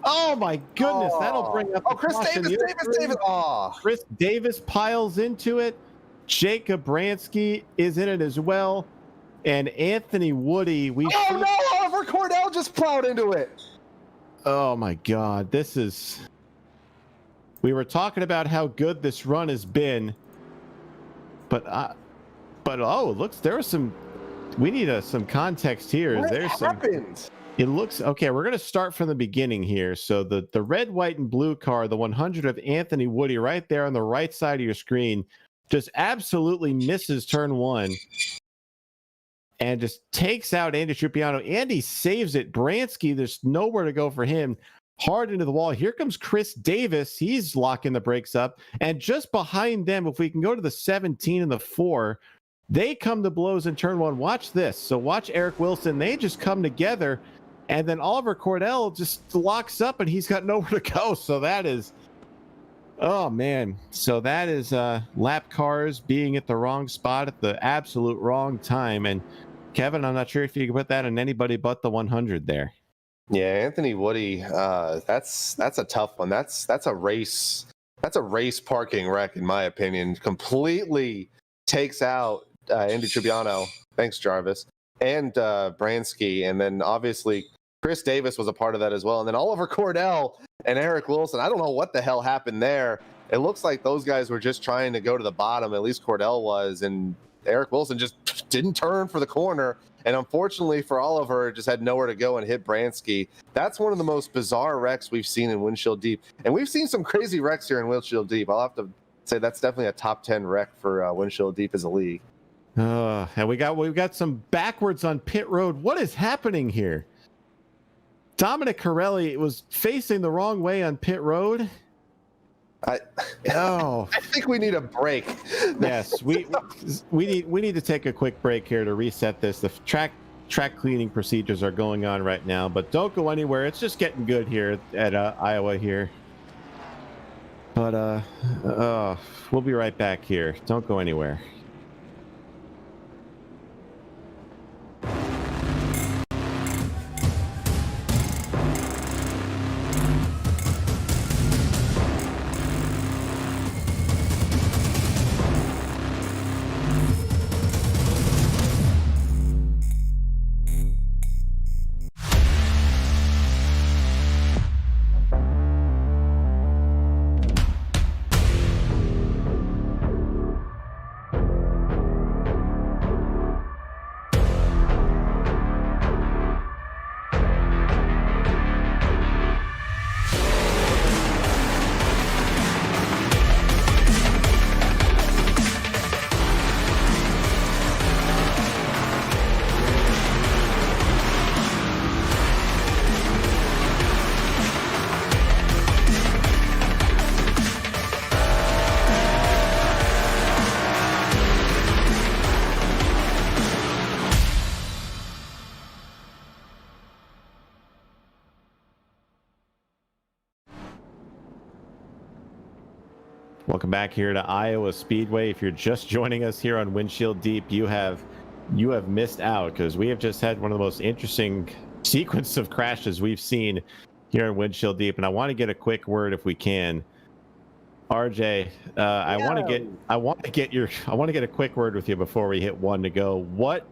Oh, my goodness. That'll bring up Chris Davis. Oh. Chris Davis piles into it. Jacob Bransky is in it as well. And Anthony Woody. No! Oliver Cordell just plowed into it. Oh, my God. This is... We were talking about how good this run has been. But oh, it looks... There was some... We need some context here. What happened? It looks okay. We're going to start from the beginning here. So the red, white, and blue car, the 100 of Anthony Woody, right there on the right side of your screen, just absolutely misses turn 1 and just takes out Andy Trupiano. Andy saves it. Bransky, there's nowhere to go for him. Hard into the wall. Here comes Chris Davis. He's locking the brakes up. And just behind them, if we can go to the 17 and the 4. They come to blows in turn 1. Watch this. So watch Eric Wilson. They just come together, and then Oliver Cordell just locks up, and he's got nowhere to go. So that is, oh man. So that is lap cars being at the wrong spot at the absolute wrong time. And Kevin, I'm not sure if you can put that on anybody but the 100 there. Yeah, Anthony Woody. That's a tough one. That's a race. That's a race parking wreck, in my opinion. Completely takes out Andy Trubiano, thanks Jarvis, and Bransky, and then obviously Chris Davis was a part of that as well, and then Oliver Cordell and Eric Wilson. I don't know what the hell happened there. It looks like those guys were just trying to go to the bottom, at least Cordell was, and Eric Wilson just didn't turn for the corner, and unfortunately for Oliver, just had nowhere to go and hit Bransky. That's one of the most bizarre wrecks we've seen in Windshield Deep, and we've seen some crazy wrecks here in Windshield Deep. I'll have to say that's definitely a top 10 wreck for Windshield Deep as a league. And we've got some backwards on pit road. What is happening here? Dominic Corelli was facing the wrong way on pit road. I think we need a break. Yes, we need to take a quick break here to reset this. The track cleaning procedures are going on right now, but don't go anywhere. It's just getting good here at Iowa here. But we'll be right back here. Don't go anywhere. Welcome back here to Iowa Speedway. If you're just joining us here on Windshield Deep, you have missed out because we have just had one of the most interesting sequence of crashes we've seen here in Windshield Deep. And I want to get a quick word if we can. RJ, I want to get a quick word with you before we hit 1 to go. What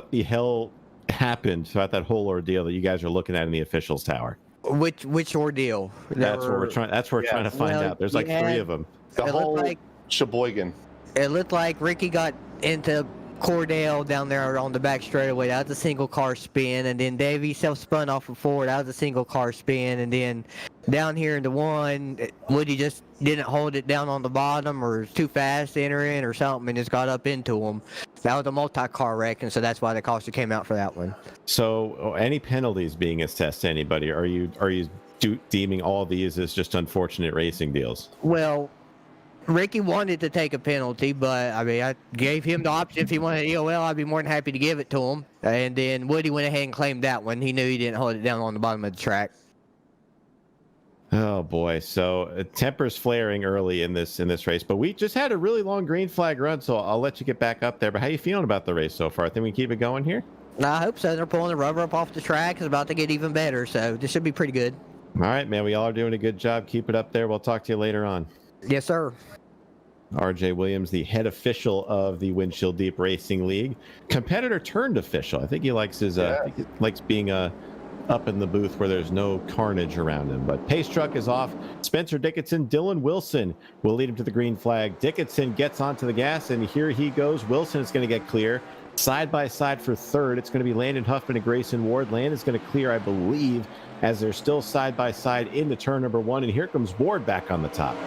the hell happened throughout that whole ordeal that you guys are looking at in the officials tower? Which ordeal? That's what we're trying to find out. There's like 3 of them. The whole Sheboygan. It looked like Ricky got into Cordell down there on the back straightaway. That was a single car spin, and then Davey self-spun off of 4. That was a single car spin, and then down here in the 1, Woody just didn't hold it down on the bottom, or was too fast to enter in, or something, and just got up into him. That was a multi-car wreck, and so that's why the caution came out for that one. So, any penalties being assessed to anybody? Are you deeming all these as just unfortunate racing deals? Well, Ricky wanted to take a penalty, but I mean, I gave him the option. If he wanted EOL, I'd be more than happy to give it to him. And then Woody went ahead and claimed that one. He knew he didn't hold it down on the bottom of the track. Oh boy! So tempers flaring early in this race, but we just had a really long green flag run, so I'll let you get back up there. But how you feeling about the race so far? I think we can keep it going here. I hope so. They're pulling the rubber up off the track. It's about to get even better, so this should be pretty good. All right, man. We all are doing a good job. Keep it up there. We'll talk to you later on. Yes, sir. RJ Williams, the head official of the Windshield Deep Racing League, competitor turned official. I think he likes his I think he likes being up in the booth where there's no carnage around him. But pace truck is off. Spencer Dickinson, Dylan Wilson will lead him to the green flag. Dickinson gets onto the gas, and here he goes. Wilson is going to get clear. Side by side for third, it's going to be Landon Huffman and Grayson Ward. Landon is going to clear, I believe, as they're still side by side into turn number 1. And here comes Ward back on the top.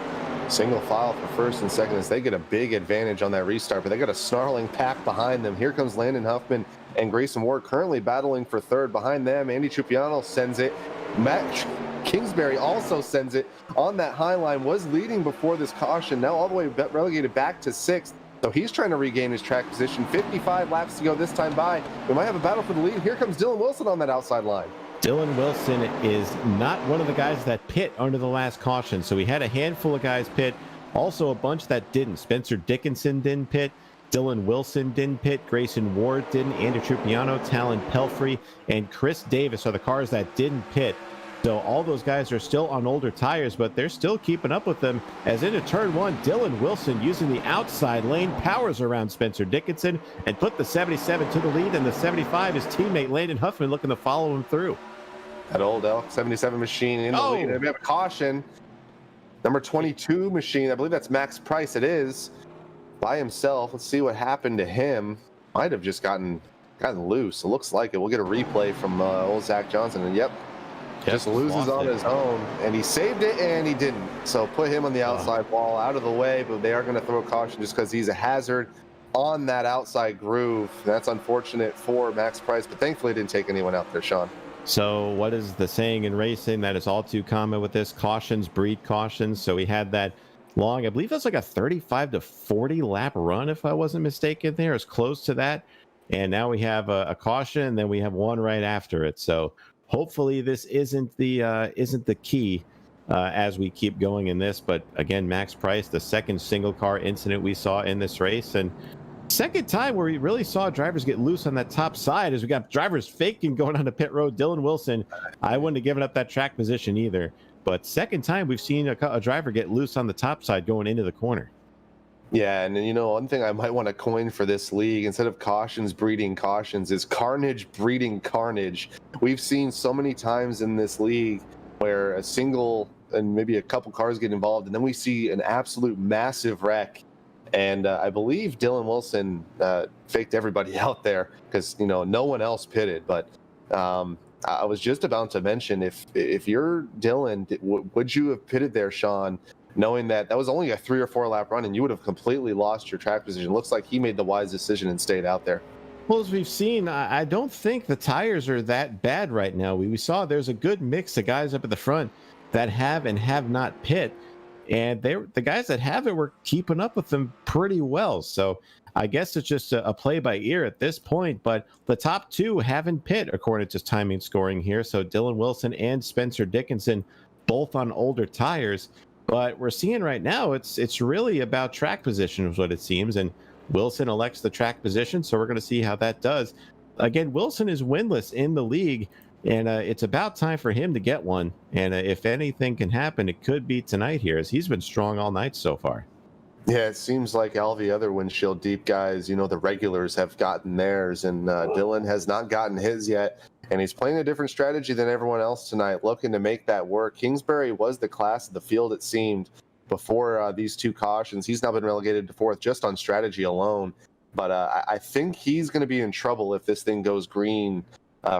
Single file for first and second as they get a big advantage on that restart, but they got a snarling pack behind them. Here comes Landon Huffman and Grayson Ward currently battling for third. Behind them, Andy Trupiano sends it. Matt Kingsbury also sends it on that high line, was leading before this caution, now all the way relegated back to 6th. So he's trying to regain his track position. 55 laps to go this time by. We might have a battle for the lead. Here comes Dylan Wilson on that outside line. Dylan Wilson is not one of the guys that pit under the last caution. So we had a handful of guys pit, also a bunch that didn't. Spencer Dickinson didn't pit. Dylan Wilson didn't pit. Grayson Ward didn't. Andrew Trupiano, Talon Pelfrey, and Chris Davis are the cars that didn't pit. So all those guys are still on older tires, but they're still keeping up with them. As into turn 1, Dylan Wilson using the outside lane powers around Spencer Dickinson and put the 77 to the lead, and the 75, his teammate Landon Huffman, looking to follow him through. That old Elk 77 machine in the lead. We have a caution. Number 22 machine, I believe that's Max Price. It is by himself. Let's see what happened to him. Might have just gotten loose. It looks like it. We'll get a replay from old Zach Johnson. And yep, just loses on his own. And he saved it and he didn't. So put him on the outside wall, out of the way, but they are going to throw caution just because he's a hazard on that outside groove. That's unfortunate for Max Price, but thankfully didn't take anyone out there, Sean. So what is the saying in racing that is all too common with this? Cautions breed cautions. So we had that long, I believe that's like a 35 to 40 lap run, if I wasn't mistaken there. It's close to that. And now we have a caution, and then we have one right after it. So hopefully this isn't the key as we keep going in this. But again, Max Price, the second single car incident we saw in this race, and second time where we really saw drivers get loose on that top side, as we got drivers faking going onto pit road. Dylan Wilson, I wouldn't have given up that track position either. But second time we've seen a driver get loose on the top side going into the corner. Yeah, and you know, one thing I might want to coin for this league, instead of cautions breeding cautions, is carnage breeding carnage. We've seen so many times in this league where a single and maybe a couple cars get involved, and then we see an absolute massive wreck. And I believe Dylan Wilson faked everybody out there because, you know, no one else pitted. But I was just about to mention, if you're Dylan, would you have pitted there, Sean, knowing that was only a 3 or 4 lap run and you would have completely lost your track position? Looks like he made the wise decision and stayed out there. Well, as we've seen, I don't think the tires are that bad right now. We saw there's a good mix of guys up at the front that have and have not pit. And the guys that have it were keeping up with them pretty well. So I guess it's just a play by ear at this point. But the top two haven't pit according to timing scoring here. So Dylan Wilson and Spencer Dickinson both on older tires. But we're seeing right now it's really about track position is what it seems. And Wilson elects the track position. So we're going to see how that does. Again, Wilson is winless in the league. And it's about time for him to get one. And if anything can happen, it could be tonight here, as he's been strong all night so far. Yeah, it seems like all the other Windshield Deep guys, you know, the regulars have gotten theirs, and Dylan has not gotten his yet. And he's playing a different strategy than everyone else tonight, looking to make that work. Kingsbury was the class of the field, it seemed, before these two cautions. He's now been relegated to 4th just on strategy alone. But I think he's going to be in trouble if this thing goes green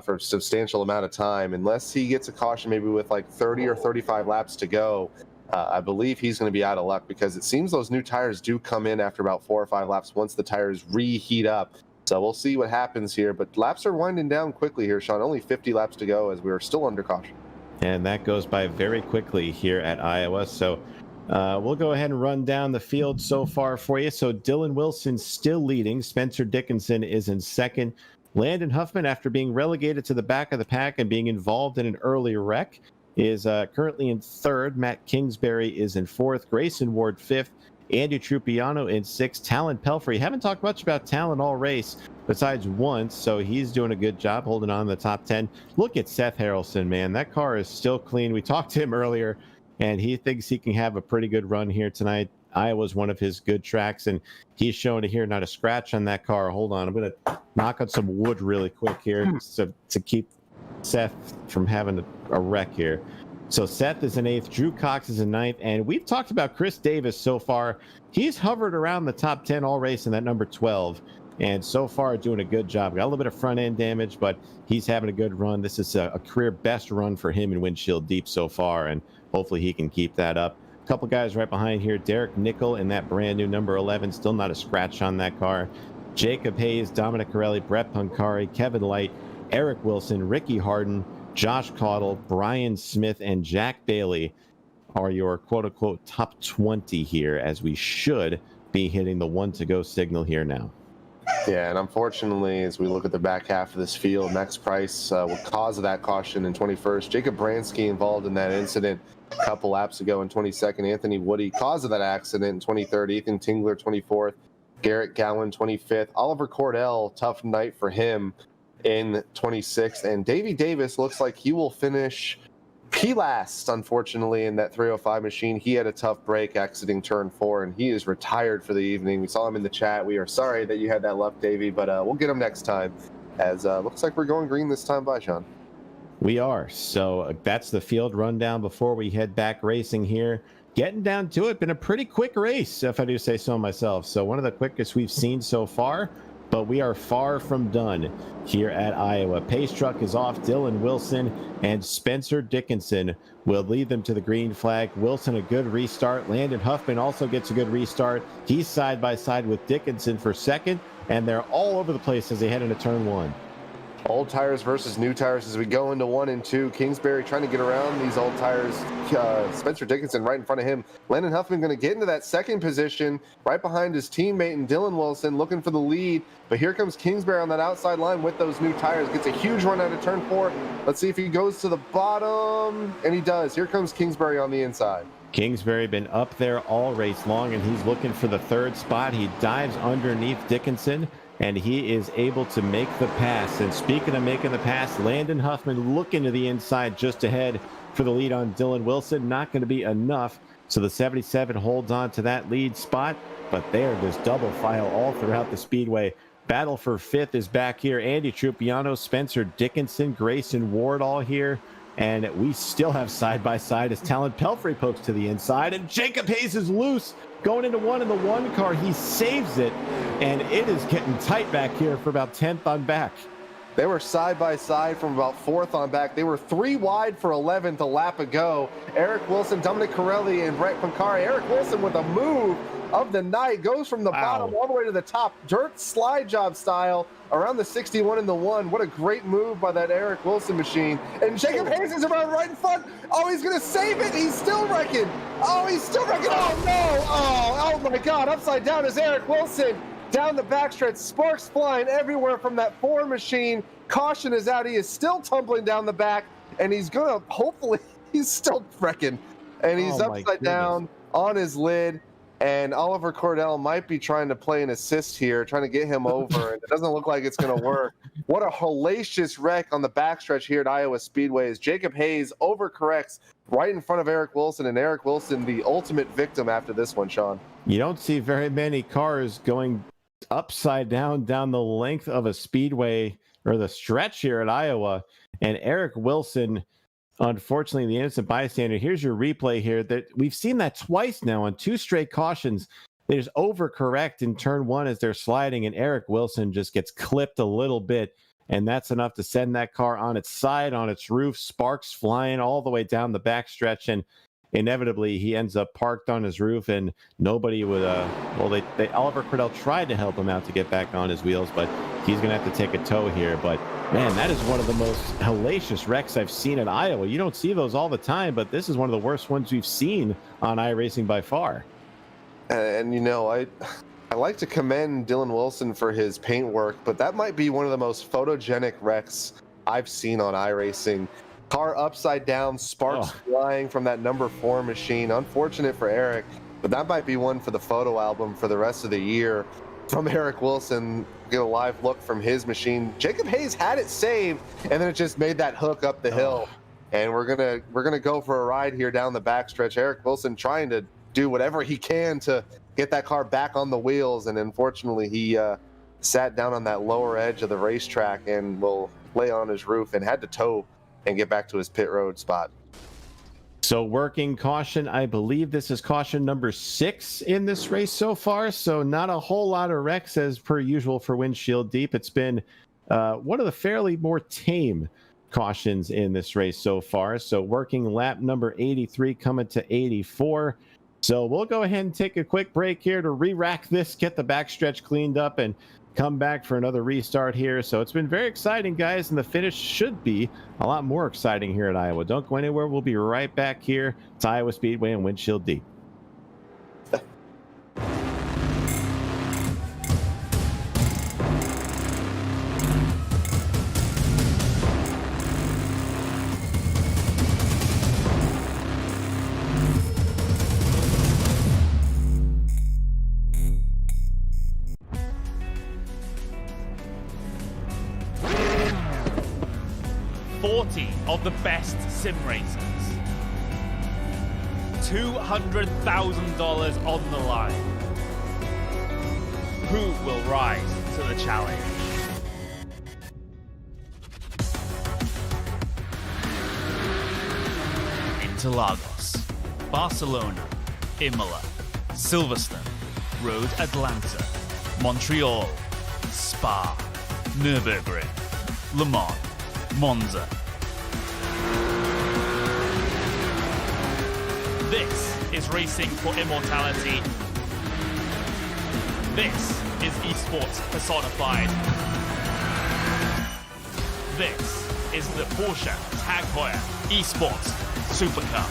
for a substantial amount of time, unless he gets a caution maybe with like 30 or 35 laps to go. I believe he's going to be out of luck because it seems those new tires do come in after about 4 or 5 laps once the tires reheat up. So we'll see what happens here. But laps are winding down quickly here, Sean. Only 50 laps to go as we're still under caution. And that goes by very quickly here at Iowa. So we'll go ahead and run down the field so far for you. So Dylan Wilson still leading. Spencer Dickinson is in second. Landon Huffman, after being relegated to the back of the pack and being involved in an early wreck, is currently in third. Matt Kingsbury is in fourth. Grayson Ward fifth. Andy Trupiano in sixth. Talon Pelfrey. Haven't talked much about Talon all race besides once, so he's doing a good job holding on in the top 10. Look at Seth Harrelson, man. That car is still clean. We talked to him earlier, and he thinks he can have a pretty good run here tonight. Iowa's one of his good tracks, and he's showing here not a scratch on that car. Hold on. I'm going to knock on some wood really quick here to keep Seth from having a wreck here. So Seth is in eighth, Drew Cox is in ninth, and we've talked about Chris Davis so far. He's hovered around the top 10 all race in that number 12, and so far doing a good job. Got a little bit of front end damage, but he's having a good run. This is a career best run for him in windshield deep so far, and hopefully he can keep that up. A couple guys right behind here, Derek Nickel in that brand new number 11, still not a scratch on that car. Jacob Hayes, Dominic Corelli, Brett Pancari, Kevin Light, Eric Wilson, Ricky Harden, Josh Caudle, Brian Smith, and Jack Bailey are your quote-unquote top 20 here, as we should be hitting the 1 to go signal here now. Yeah, and unfortunately, as we look at the back half of this field, Max Price will cause of that caution in 21st. Jacob Bransky involved in that incident a couple laps ago in 22nd. Anthony Woody, cause of that accident in 23rd. Ethan Tingler, 24th. Garrett Gowan, 25th. Oliver Cordell, tough night for him in 26th. And Davey Davis looks like he will finish P-last, unfortunately, in that 305 machine. He had a tough break exiting turn 4, and he is retired for the evening. We saw him in the chat. We are sorry that you had that luck, Davey, but we'll get him next time, as looks like we're going green this time by, Sean. We are. So that's the field rundown before we head back racing here. Getting down to it, been a pretty quick race, if I do say so myself. So one of the quickest we've seen so far, but we are far from done here at Iowa. Pace truck is off. Dylan Wilson and Spencer Dickinson will lead them to the green flag. Wilson, a good restart. Landon Huffman also gets a good restart. He's side by side with Dickinson for second, and they're all over the place as they head into turn 1. Old tires versus new tires as we go into 1 and 2. Kingsbury trying to get around these old tires. Spencer Dickinson right in front of him. Landon Huffman going to get into that second position right behind his teammate and Dylan Wilson looking for the lead. But here comes Kingsbury on that outside line with those new tires. Gets a huge run out of turn 4. Let's see if he goes to the bottom. And he does. Here comes Kingsbury on the inside. Kingsbury been up there all race long, and he's looking for the third spot. He dives underneath Dickinson, and he is able to make the pass. And speaking of making the pass, Landon Huffman looking to the inside just ahead for the lead on Dylan Wilson. Not going to be enough. So the 77 holds on to that lead spot, but they're just double file all throughout the speedway. Battle for fifth is back here. Andy Trupiano, Spencer Dickinson, Grayson Ward all here. And we still have side by side as Talon Pelfrey pokes to the inside, and Jacob Hayes is loose going into 1 in the 1 car. He saves it, and it is getting tight back here for about 10th on back. They were side by side from about 4th on back. They were 3 wide for 11th a lap ago. Eric Wilson, Dominic Corelli, and Brett Pancari. Eric Wilson with a move of the night, goes from the bottom all the way to the top, dirt slide job style around the 61 in the 1. What a great move by that Eric Wilson machine. And Jacob Hayes is around right in front. Oh, he's gonna save it. He's still wrecking. Oh, he's still wrecking. Oh no. Oh my God. Upside down is Eric Wilson down the backstretch. Sparks flying everywhere from that 4 machine. Caution is out. He is still tumbling down the back, and he's gonna hopefully he's still wrecking, and he's upside down on his lid. And Oliver Cordell might be trying to play an assist here, trying to get him over, and it doesn't look like it's going to work. What a hellacious wreck on the backstretch here at Iowa Speedway as Jacob Hayes overcorrects right in front of Eric Wilson, and Eric Wilson the ultimate victim after this one, Sean. You don't see very many cars going upside down the length of a speedway or the stretch here at Iowa, and Eric Wilson, unfortunately, the innocent bystander. Here's your replay here. That we've seen that twice now on 2 straight cautions. They just overcorrect in turn one as they're sliding, and Eric Wilson just gets clipped a little bit, and that's enough to send that car on its side, on its roof, sparks flying all the way down the backstretch, and inevitably he ends up parked on his roof, and nobody would Oliver Cordell tried to help him out to get back on his wheels, but he's gonna have to take a tow here. But man, that is one of the most hellacious wrecks I've seen at Iowa. You don't see those all the time, but this is one of the worst ones we've seen on iRacing by far. And you know, I like to commend Dylan Wilson for his paint work, but that might be one of the most photogenic wrecks I've seen on iRacing. Car upside down, sparks flying from that number 4 machine. Unfortunate for Eric, but that might be one for the photo album for the rest of the year. From Eric Wilson, get a live look from his machine. Jacob Hayes had it saved, and then it just made that hook up the hill. And we're gonna go for a ride here down the backstretch. Eric Wilson trying to do whatever he can to get that car back on the wheels, and unfortunately he sat down on that lower edge of the racetrack and will lay on his roof and had to tow and get back to his pit road spot. So working caution, I believe this is caution number 6 in this race so far. So not a whole lot of wrecks as per usual for Windshield Deep. It's been one of the fairly more tame cautions in this race so far. So working lap number 83 coming to 84. So we'll go ahead and take a quick break here to re-rack this, get the backstretch cleaned up, and come back for another restart here. So it's been very exciting, guys, and the finish should be a lot more exciting here at Iowa. Don't go anywhere. We'll be right back here. It's Iowa Speedway and Windshield Deep. Of the best sim racers. $200,000 on the line. Who will rise to the challenge? Interlagos, Barcelona, Imola, Silverstone, Road Atlanta, Montreal, Spa, Nürburgring, Le Mans, Monza. This is racing for immortality. This is esports personified. This is the Porsche Tag Heuer Esports Super Cup.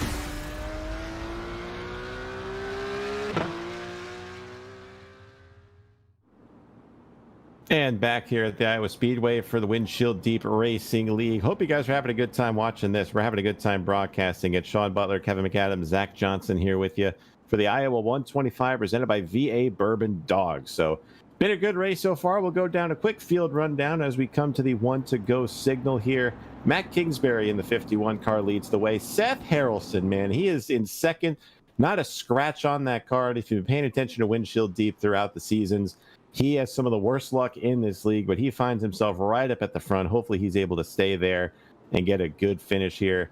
And back here at the Iowa Speedway for the Windshield Deep Racing League. Hope you guys are having a good time watching this. We're having a good time broadcasting it. Sean Butler, Kevin McAdams, Zach Johnson here with you for the Iowa 125 presented by VA Bourbon Dogs. So been a good race so far. We'll go down a quick field rundown as we come to the 1-to-go signal here. Matt Kingsbury in the 51 car leads the way. Seth Harrelson, man, he is in second. Not a scratch on that card. If you've been paying attention to Windshield Deep throughout the seasons, he has some of the worst luck in this league, but he finds himself right up at the front. Hopefully he's able to stay there and get a good finish here.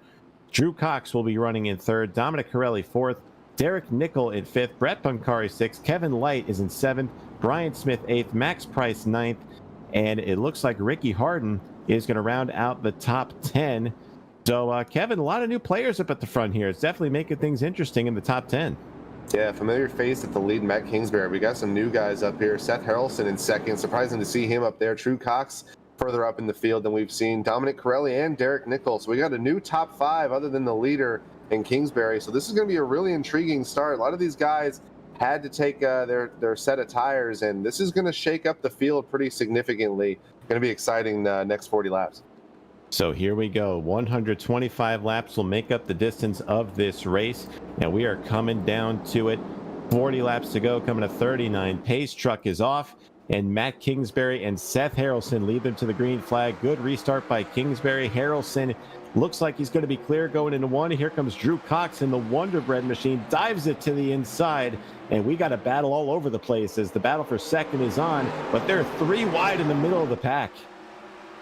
Drew Cox will be running in third. Dominic Corelli fourth. Derek Nickel in fifth. Brett Pancari sixth. Kevin Light is in seventh. Brian Smith eighth. Max Price ninth. And it looks like Ricky Harden is going to round out the top 10. So, Kevin, a lot of new players up at the front here. It's definitely making things interesting in the top 10. Yeah, familiar face at the lead, Matt Kingsbury. We got some new guys up here. Seth Harrelson in second. Surprising to see him up there. Drew Cox further up in the field than we've seen. Dominic Corelli and Derek Nichols. So we got a new top 5 other than the leader in Kingsbury. So this is going to be a really intriguing start. A lot of these guys had to take their set of tires, and this is going to shake up the field pretty significantly. Going to be exciting next 40 laps. So here we go. 125 laps will make up the distance of this race. And we are coming down to it. 40 laps to go, coming to 39. Pace truck is off. And Matt Kingsbury and Seth Harrelson lead them to the green flag. Good restart by Kingsbury. Harrelson looks like he's going to be clear going into one. Here comes Drew Cox in the Wonder Bread machine. Dives it to the inside. And we got a battle all over the place as the battle for second is on. But they're 3 wide in the middle of the pack.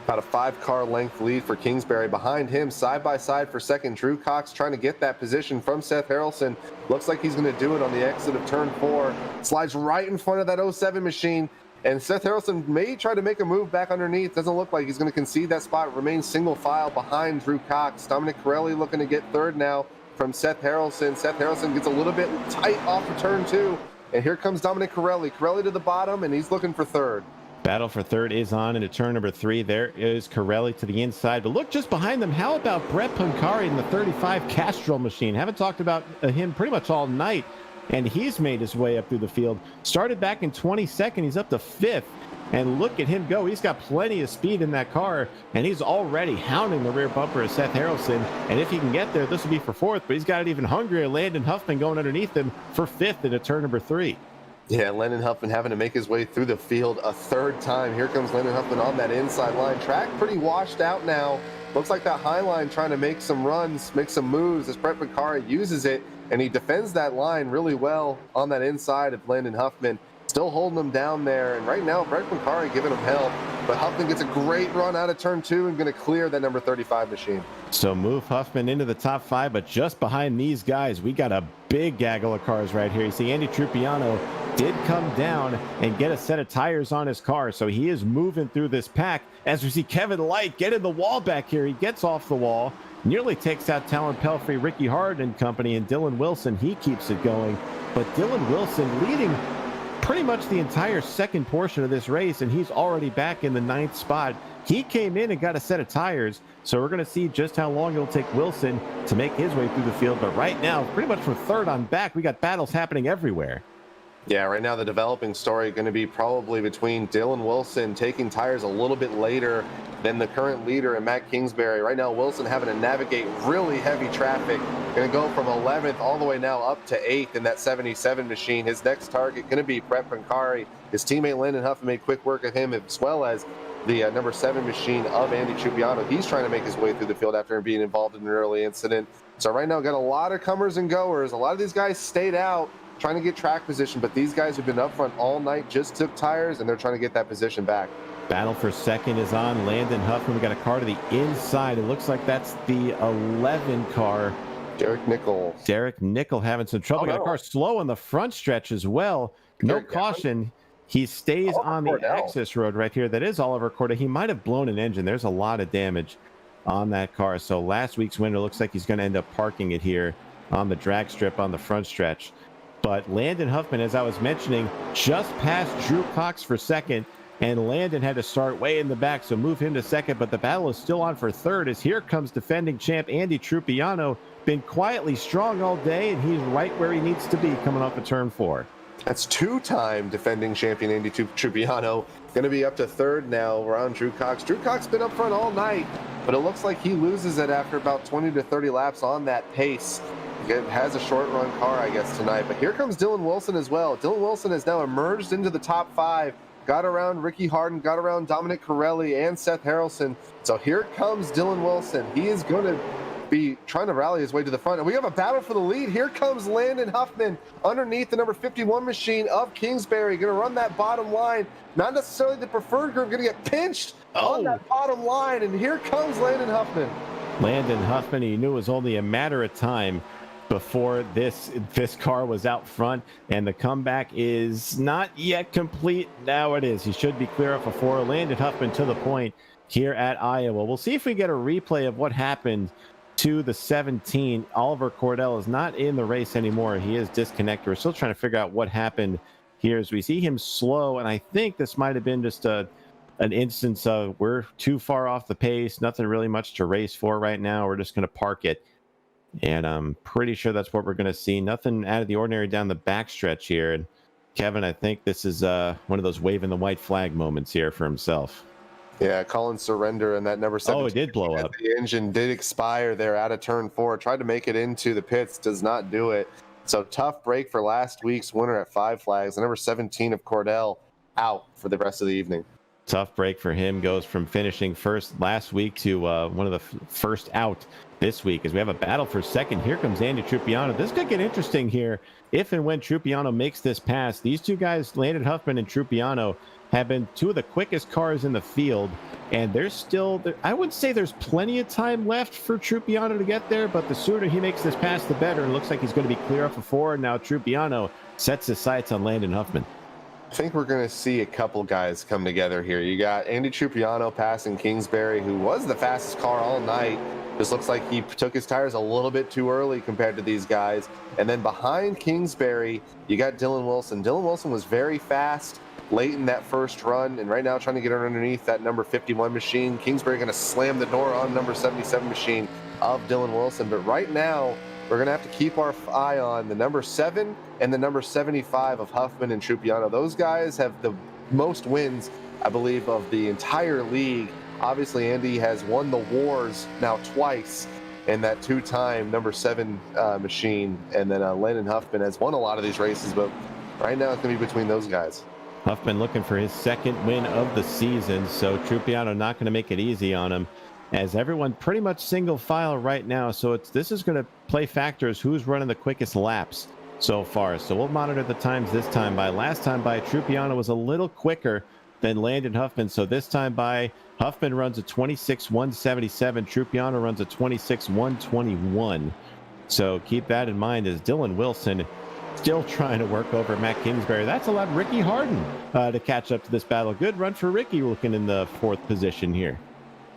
About a 5-car length lead for Kingsbury. Behind him, side by side for second, Drew Cox trying to get that position from Seth Harrelson. Looks like he's going to do it on the exit of turn 4. Slides right in front of that 07 machine. And Seth Harrelson may try to make a move back underneath. Doesn't look like he's going to concede that spot. Remains single file behind Drew Cox. Dominic Corelli looking to get third now from Seth Harrelson. Seth Harrelson gets a little bit tight off of turn 2. And here comes Dominic Corelli. Corelli to the bottom, and he's looking for third. Battle for third is on into turn number 3. There is Corelli to the inside. But look just behind them. How about Brett Pancari in the 35 Castrol machine? Haven't talked about him pretty much all night. And he's made his way up through the field. Started back in 22nd. He's up to 5th. And look at him go. He's got plenty of speed in that car. And he's already hounding the rear bumper of Seth Harrelson. And if he can get there, this will be for 4th. But he's got it even hungrier. Landon Huffman going underneath him for 5th into turn number 3. Yeah, Landon Huffman having to make his way through the field a third time. Here comes Landon Huffman on that inside line. Track pretty washed out now. Looks like that high line trying to make some runs, make some moves as Brett Pancari uses it, and he defends that line really well on that inside of Landon Huffman. Still holding him down there, and right now Brett Pancari giving him hell. But Huffman gets a great run out of turn 2 and going to clear that number 35 machine. So move Huffman into the top 5, but just behind these guys, we got a big gaggle of cars right here. You see Andy Trupiano did come down and get a set of tires on his car, so he is moving through this pack. As we see Kevin Light get in the wall back here, he gets off the wall, nearly takes out Talon Pelfrey, Ricky Hard and company, and Dylan Wilson, he keeps it going. But Dylan Wilson leading pretty much the entire second portion of this race, and he's already back in the 9th spot. He came in and got a set of tires, so we're going to see just how long it'll take Wilson to make his way through the field. But right now, pretty much from 3rd on back, we got battles happening everywhere. Yeah, right now the developing story going to be probably between Dylan Wilson taking tires a little bit later than the current leader and Matt Kingsbury. Right now, Wilson having to navigate really heavy traffic. Going to go from 11th all the way now up to 8th in that 77 machine. His next target going to be Brett Pancari. His teammate Landon Huffman made quick work of him, as well as the number 7 machine of Andy Trupiano. He's trying to make his way through the field after being involved in an early incident. So right now, got a lot of comers and goers. A lot of these guys stayed out trying to get track position, but these guys who've been up front all night just took tires, and they're trying to get that position back. Battle for second is on. Landon Huffman, we got a car to the inside. It looks like that's the 11 car. Derek Nickel having some trouble. Got a car slow on the front stretch as well. No caution. He stays on the access road right here. That is Oliver Corda. He might have blown an engine. There's a lot of damage on that car. So last week's winner looks like he's going to end up parking it here on the drag strip on the front stretch. But Landon Huffman, as I was mentioning, just passed Drew Cox for second, and Landon had to start way in the back, so move him to second. But the battle is still on for third, as here comes defending champ Andy Trupiano. Been quietly strong all day, and he's right where he needs to be coming off of turn 4. That's 2-time defending champion Andy Trupiano. Going to be up to third now around Drew Cox. Drew Cox been up front all night, but it looks like he loses it after about 20 to 30 laps on that pace. It has a short run car, I guess, tonight. But here comes Dylan Wilson as well. Dylan Wilson has now emerged into the top 5. Got around Ricky Harden, got around Dominic Corelli and Seth Harrelson. So here comes Dylan Wilson. He is going to be trying to rally his way to the front. And we have a battle for the lead. Here comes Landon Huffman underneath the number 51 machine of Kingsbury. Going to run that bottom line. Not necessarily the preferred group. Going to get pinched on that bottom line. And here comes Landon Huffman. Landon Huffman, he knew it was only a matter of time before this car was out front, and the comeback is not yet complete. Now it is. He should be clear off of 4. Landon Huffman to the point here at Iowa. We'll see if we get a replay of what happened to the 17. Oliver Cordell is not in the race anymore. He is disconnected. We're still trying to figure out what happened here as we see him slow, and I think this might have been just an instance of we're too far off the pace, nothing really much to race for right now. We're just going to park it. And I'm pretty sure that's what we're going to see. Nothing out of the ordinary down the backstretch here. And Kevin, I think this is one of those waving the white flag moments here for himself. Yeah, Collins surrender, and that number 7. Oh, it did blow up. The engine did expire there out of turn 4. Tried to make it into the pits, does not do it. So tough break for last week's winner at 5 flags. The number 17 of Cordell out for the rest of the evening. Tough break for him. Goes from finishing first last week to one of the first out this week as we have a battle for second. Here comes Andy Trupiano. This could get interesting here if and when Trupiano makes this pass. These two guys, Landon Huffman and Trupiano, have been two of the quickest cars in the field, and there's still, I would say there's plenty of time left for Trupiano to get there, but the sooner he makes this pass, the better. And it looks like he's going to be clear off of 4, and now Trupiano sets his sights on Landon Huffman. I think we're going to see a couple guys come together here. You got Andy Trupiano passing Kingsbury, who was the fastest car all night. Just looks like he took his tires a little bit too early compared to these guys. And then behind Kingsbury, you got Dylan Wilson. Dylan Wilson was very fast late in that first run, and right now trying to get underneath that number 51 machine. Kingsbury going to slam the door on number 77 machine of Dylan Wilson. But right now, we're going to have to keep our eye on the number 7 and the number 75 of Huffman and Trupiano. Those guys have the most wins, I believe, of the entire league. Obviously, Andy has won the wars now twice in that 2-time number 7 machine. And then Landon Huffman has won a lot of these races, but right now it's going to be between those guys. Huffman looking for his second win of the season, so Trupiano not going to make it easy on him, as everyone pretty much single file right now. So this is going to play factors who's running the quickest laps so far. So we'll monitor the times this time by. Last time by, Trupiano was a little quicker than Landon Huffman. So this time by, Huffman runs a 26.177. Trupiano runs a 26.121. So keep that in mind as Dylan Wilson still trying to work over Matt Kingsbury. That's allowed Ricky Harden to catch up to this battle. Good run for Ricky, looking in the 4th position here.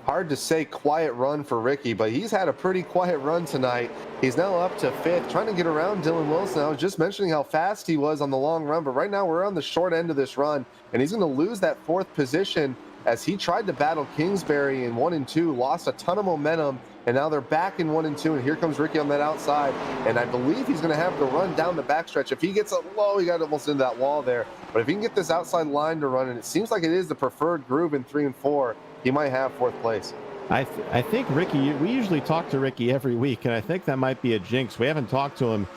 Hard to say quiet run for Ricky, but he's had a pretty quiet run tonight. He's now up to 5th, trying to get around Dylan Wilson. I was just mentioning how fast he was on the long run, but right now we're on the short end of this run, and he's going to lose that 4th position as he tried to battle Kingsbury in 1 and 2, lost a ton of momentum, and now they're back in 1 and 2, and here comes Ricky on that outside, and I believe he's going to have to run down the backstretch. If he gets it low, he got almost into that wall there, but if he can get this outside line to run, and it seems like it is the preferred groove in 3 and 4, he might have 4th place. I think Ricky, we usually talk to Ricky every week, and I think that might be a jinx. We haven't talked to him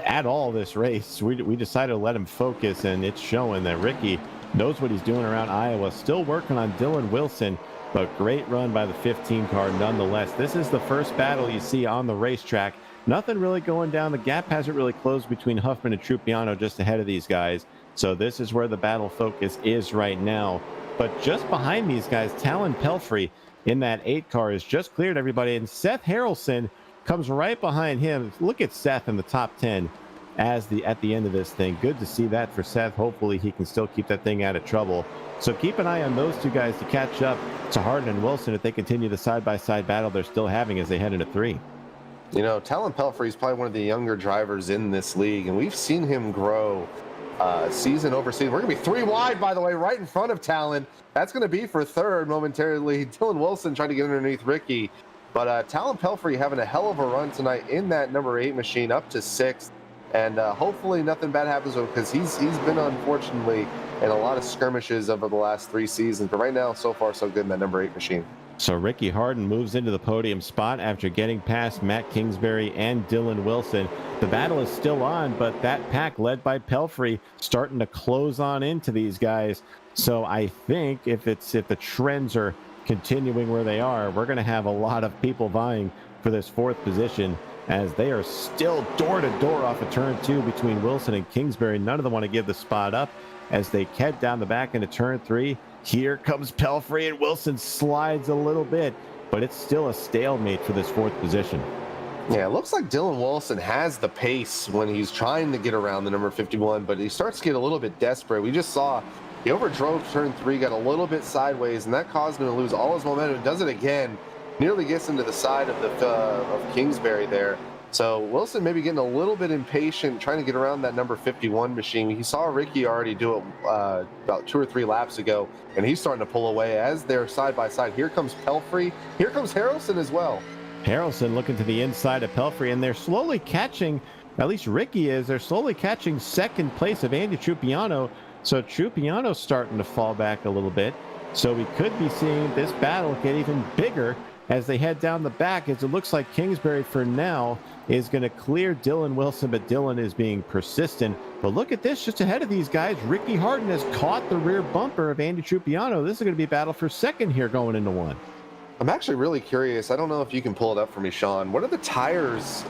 at all this race. We decided to let him focus, and it's showing that Ricky knows what he's doing around Iowa. Still working on Dylan Wilson, but great run by the 15 car nonetheless. This is the first battle you see on the racetrack. Nothing really going down. The gap hasn't really closed between Huffman and Trupiano, just ahead of these guys. So this is where the battle focus is right now. But just behind these guys, Talon Pelfrey in that 8 car has just cleared everybody, and Seth Harrelson comes right behind him. Look at Seth in the top 10 at the end of this thing. Good to see that for Seth. Hopefully he can still keep that thing out of trouble. So keep an eye on those two guys to catch up to Harden and Wilson if they continue the side-by-side battle they're still having as they head into 3. You know, Talon Pelfrey is probably one of the younger drivers in this league, and we've seen him grow season over season. We're going to be 3 wide, by the way, right in front of Talon. That's going to be for 3rd momentarily. Dylan Wilson trying to get underneath Ricky. But Talon Pelfrey having a hell of a run tonight in that number 8 machine, up to 6th. And hopefully nothing bad happens to him, because he's been, unfortunately, in a lot of skirmishes over the last 3 seasons. But right now, so far, so good in that number 8 machine. So Ricky Harden moves into the podium spot after getting past Matt Kingsbury and Dylan Wilson. The battle is still on, but that pack led by Pelfrey starting to close on into these guys. So I think if the trends are continuing where they are, we're going to have a lot of people vying for this 4th position, as they are still door to door off of turn 2 between Wilson and Kingsbury. None of them want to give the spot up as they head down the back into turn 3. Here comes Pelfrey, and Wilson slides a little bit, but it's still a stalemate for this 4th position. Yeah, it looks like Dylan Wilson has the pace when he's trying to get around the number 51, but he starts to get a little bit desperate. We just saw he overdrove turn 3, got a little bit sideways, and that caused him to lose all his momentum. Does it again, nearly gets into the side of Kingsbury there. So Wilson maybe getting a little bit impatient, trying to get around that number 51 machine. He saw Ricky already do it about 2 or 3 laps ago, and he's starting to pull away as they're side by side. Here comes Pelfrey. Here comes Harrelson as well. Harrelson looking to the inside of Pelfrey, and they're slowly catching, at least Ricky is, they're slowly catching 2nd place of Andy Trupiano. So Trupiano's starting to fall back a little bit. So we could be seeing this battle get even bigger as they head down the back, as it looks like Kingsbury for now is going to clear Dylan Wilson, but Dylan is being persistent. But look at this, just ahead of these guys, Ricky Harden has caught the rear bumper of Andy Trupiano. This is going to be a battle for second here going into one. I'm actually really curious. I don't know if you can pull it up for me, Sean. What are the tires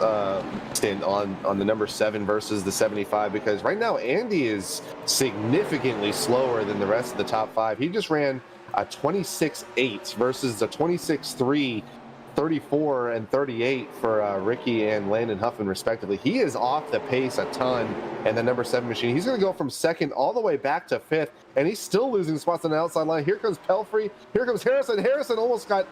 stand on the number 7 versus the 75? Because right now Andy is significantly slower than the rest of the top 5. He just ran a 26.8 versus a 26.3, 34 and 38 for Ricky and Landon Huffman respectively. He is off the pace a ton, and the number 7 machine, he's going to go from second all the way back to 5th, and he's still losing spots on the outside line. Here comes Pelfrey, here comes Harrison. Harrison almost got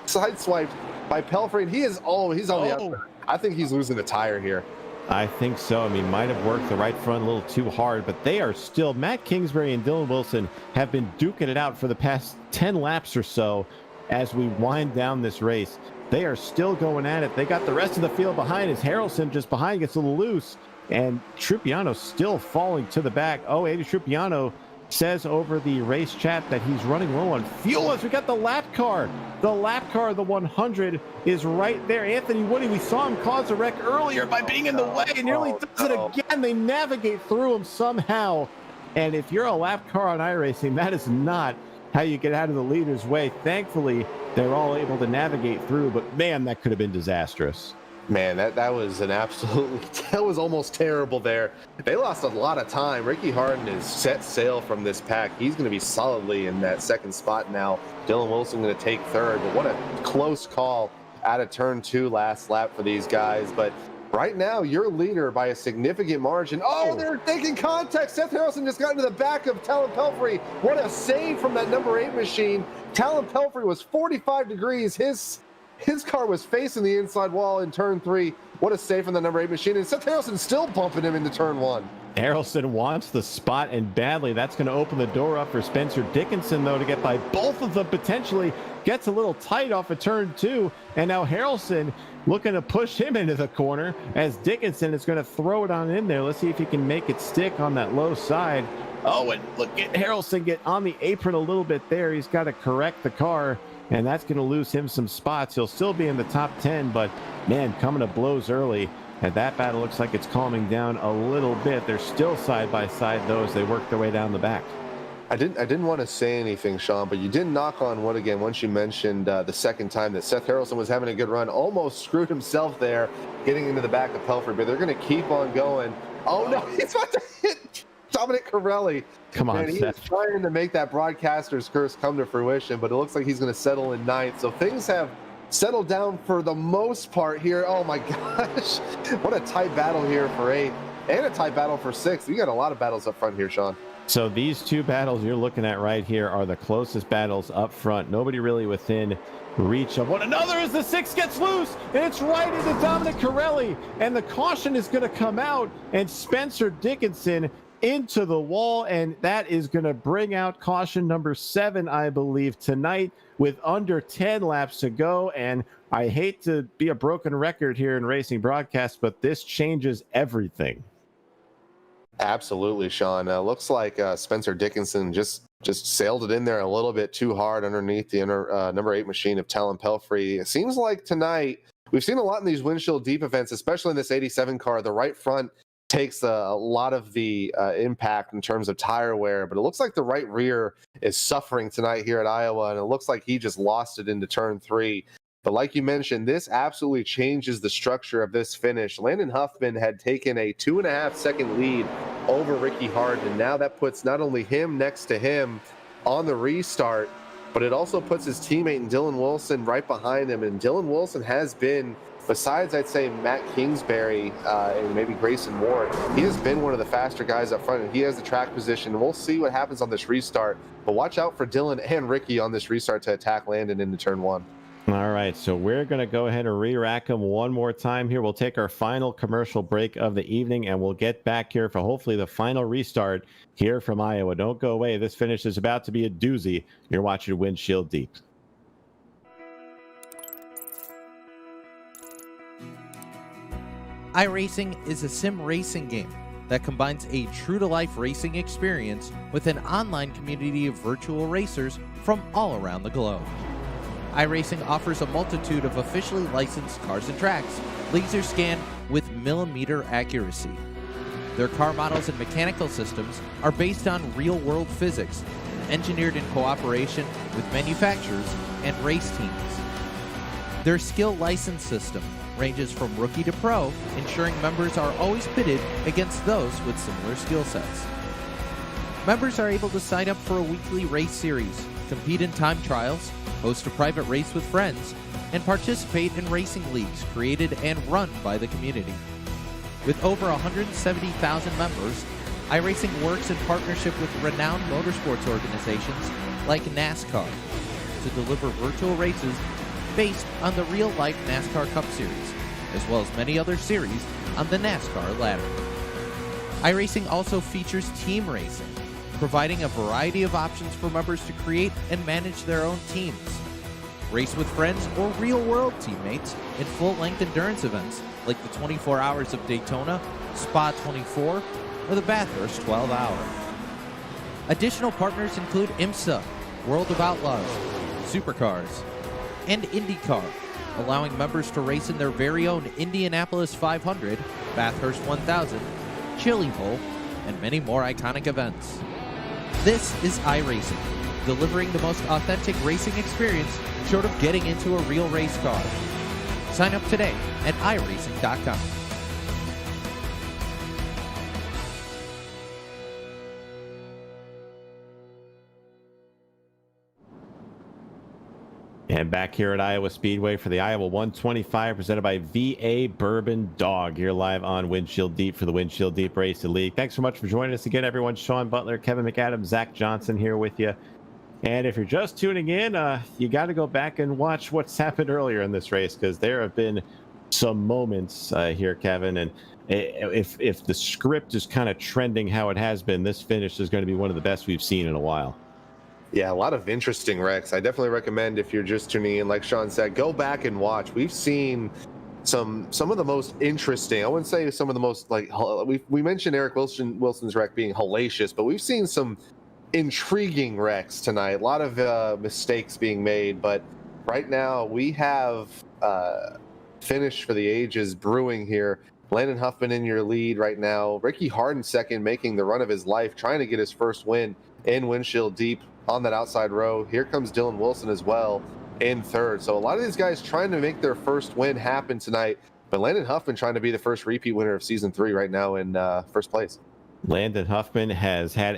sideswiped by Pelfrey, and he's on the outside. I think he's losing the tire here. I think so. I mean, might have worked the right front a little too hard, but they are still, Matt Kingsbury and Dylan Wilson have been duking it out for the past 10 laps or so. As we wind down this race, they are still going at it. They got the rest of the field behind as Harrelson just behind gets a little loose, and Trupiano still falling to the back. Oh, Andy Trupiano says over the race chat that he's running low on fuel as we got the lap car. The lap car, the 100, is right there. Anthony Woody, we saw him cause a wreck earlier by being in the way, and nearly does it again. They navigate through him somehow. And if you're a lap car on iRacing, that is not how you get out of the leader's way. Thankfully, they're all able to navigate through, but man, that could have been disastrous. Man, that was an absolutely, that was almost terrible there. They lost a lot of time. Ricky Harden is set sail from this pack. He's going to be solidly in that second spot now. Dylan Wilson going to take third, but what a close call out of turn 2 last lap for these guys. But right now, your leader by a significant margin. Oh, they're taking contact. Seth Harrelson just got into the back of Talon Pelfrey. What a save from that number 8 machine. Talon Pelfrey was 45 degrees. His car was facing the inside wall in turn 3. What a save from the number 8 machine. And Seth Harrelson still bumping him into turn 1. Harrelson wants the spot, and badly. That's going to open the door up for Spencer Dickinson, though, to get by both of them potentially. Gets a little tight off of turn 2, and now Harrelson looking to push him into the corner as Dickinson is going to throw it on in there. Let's see if he can make it stick on that low side. Oh, and look at Harrelson get on the apron a little bit there. He's got to correct the car, and that's going to lose him some spots. He'll still be in the top 10, but man, coming to blows early. And that battle looks like it's calming down a little bit. They're still side by side, though, as they work their way down the back. I didn't want to say anything, Sean, but you did knock on wood again once you mentioned the second time that Seth Harrelson was having a good run. Almost screwed himself there, getting into the back of Pelfrey, but they're going to keep on going. Oh, no, he's about to hit Dominic Corelli. Come on, He's Seth. trying to make that broadcaster's curse come to fruition, but it looks like he's going to settle in 9th. So things have settled down for the most part here. Oh, my gosh. What a tight battle here for 8th and a tight battle for 6th. We got a lot of battles up front here, Sean. So these two battles you're looking at right here are the closest battles up front. Nobody really within reach of one another as the 6 gets loose, and it's right into Dominic Corelli, and the caution is going to come out, and Spencer Dickinson into the wall, and that is going to bring out caution number 7, I believe, tonight with under 10 laps to go. And I hate to be a broken record here in racing broadcast, but this changes everything. Absolutely, Sean. Looks like Spencer Dickinson just sailed it in there a little bit too hard underneath the number 8 machine of Talon Pelfrey. It seems like tonight we've seen a lot in these windshield deep events, especially in this 87 car. The right front takes a lot of the impact in terms of tire wear, but it looks like the right rear is suffering tonight here at Iowa, and it looks like he just lost it into turn 3. But like you mentioned, this absolutely changes the structure of this finish. Landon Huffman had taken a 2.5-second lead over Ricky Harden, and now that puts not only him next to him on the restart, but it also puts his teammate Dylan Wilson right behind him. And Dylan Wilson has been, besides I'd say Matt Kingsbury and maybe Grayson Ward, he has been one of the faster guys up front, and he has the track position. And we'll see what happens on this restart, but watch out for Dylan and Ricky on this restart to attack Landon into turn 1. All right, so we're going to go ahead and re-rack them one more time here. We'll take our final commercial break of the evening, and we'll get back here for hopefully the final restart here from Iowa. Don't go away. This finish is about to be a doozy. You're watching Windshield Deep. iRacing is a sim racing game that combines a true-to-life racing experience with an online community of virtual racers from all around the globe. iRacing offers a multitude of officially licensed cars and tracks, laser scanned with millimeter accuracy. Their car models and mechanical systems are based on real-world physics, engineered in cooperation with manufacturers and race teams. Their skill license system ranges from rookie to pro, ensuring members are always pitted against those with similar skill sets. Members are able to sign up for a weekly race series, compete in time trials, host a private race with friends, and participate in racing leagues created and run by the community. With over 170,000 members, iRacing works in partnership with renowned motorsports organizations like NASCAR to deliver virtual races based on the real-life NASCAR Cup Series, as well as many other series on the NASCAR ladder. iRacing also features team racing, providing a variety of options for members to create and manage their own teams. Race with friends or real-world teammates in full-length endurance events like the 24 Hours of Daytona, Spa 24, or the Bathurst 12 Hour. Additional partners include IMSA, World of Outlaws, Supercars, and IndyCar, allowing members to race in their very own Indianapolis 500, Bathurst 1000, Chili Bowl, and many more iconic events. This is iRacing, delivering the most authentic racing experience short of getting into a real race car. Sign up today at iRacing.com. And back here at Iowa Speedway for the Iowa 125, presented by VA Bourbon Dog, here live on Windshield Deep for the Windshield Deep Racing League. Thanks so much for joining us again, everyone. Sean Butler, Kevin McAdams, Zach Johnson here with you. And if you're just tuning in, you got to go back and watch what's happened earlier in this race, because there have been some moments here, Kevin. And if the script is kind of trending how it has been, this finish is going to be one of the best we've seen in a while. Yeah, a lot of interesting wrecks. I definitely recommend, if you're just tuning in, like Sean said, go back and watch. We've seen some of the most interesting, I wouldn't say some of the most, like, we mentioned Eric Wilson's wreck being hellacious, but we've seen some intriguing wrecks tonight. A lot of mistakes being made, but right now we have finish for the ages brewing here. Landon Huffman in your lead right now. Ricky Harden second, making the run of his life, trying to get his first win in Windshield Deep on that outside row. Here comes Dylan Wilson as well in third. So a lot of these guys trying to make their first win happen tonight, but Landon Huffman trying to be the first repeat winner of season 3 right now in first place. Landon Huffman has had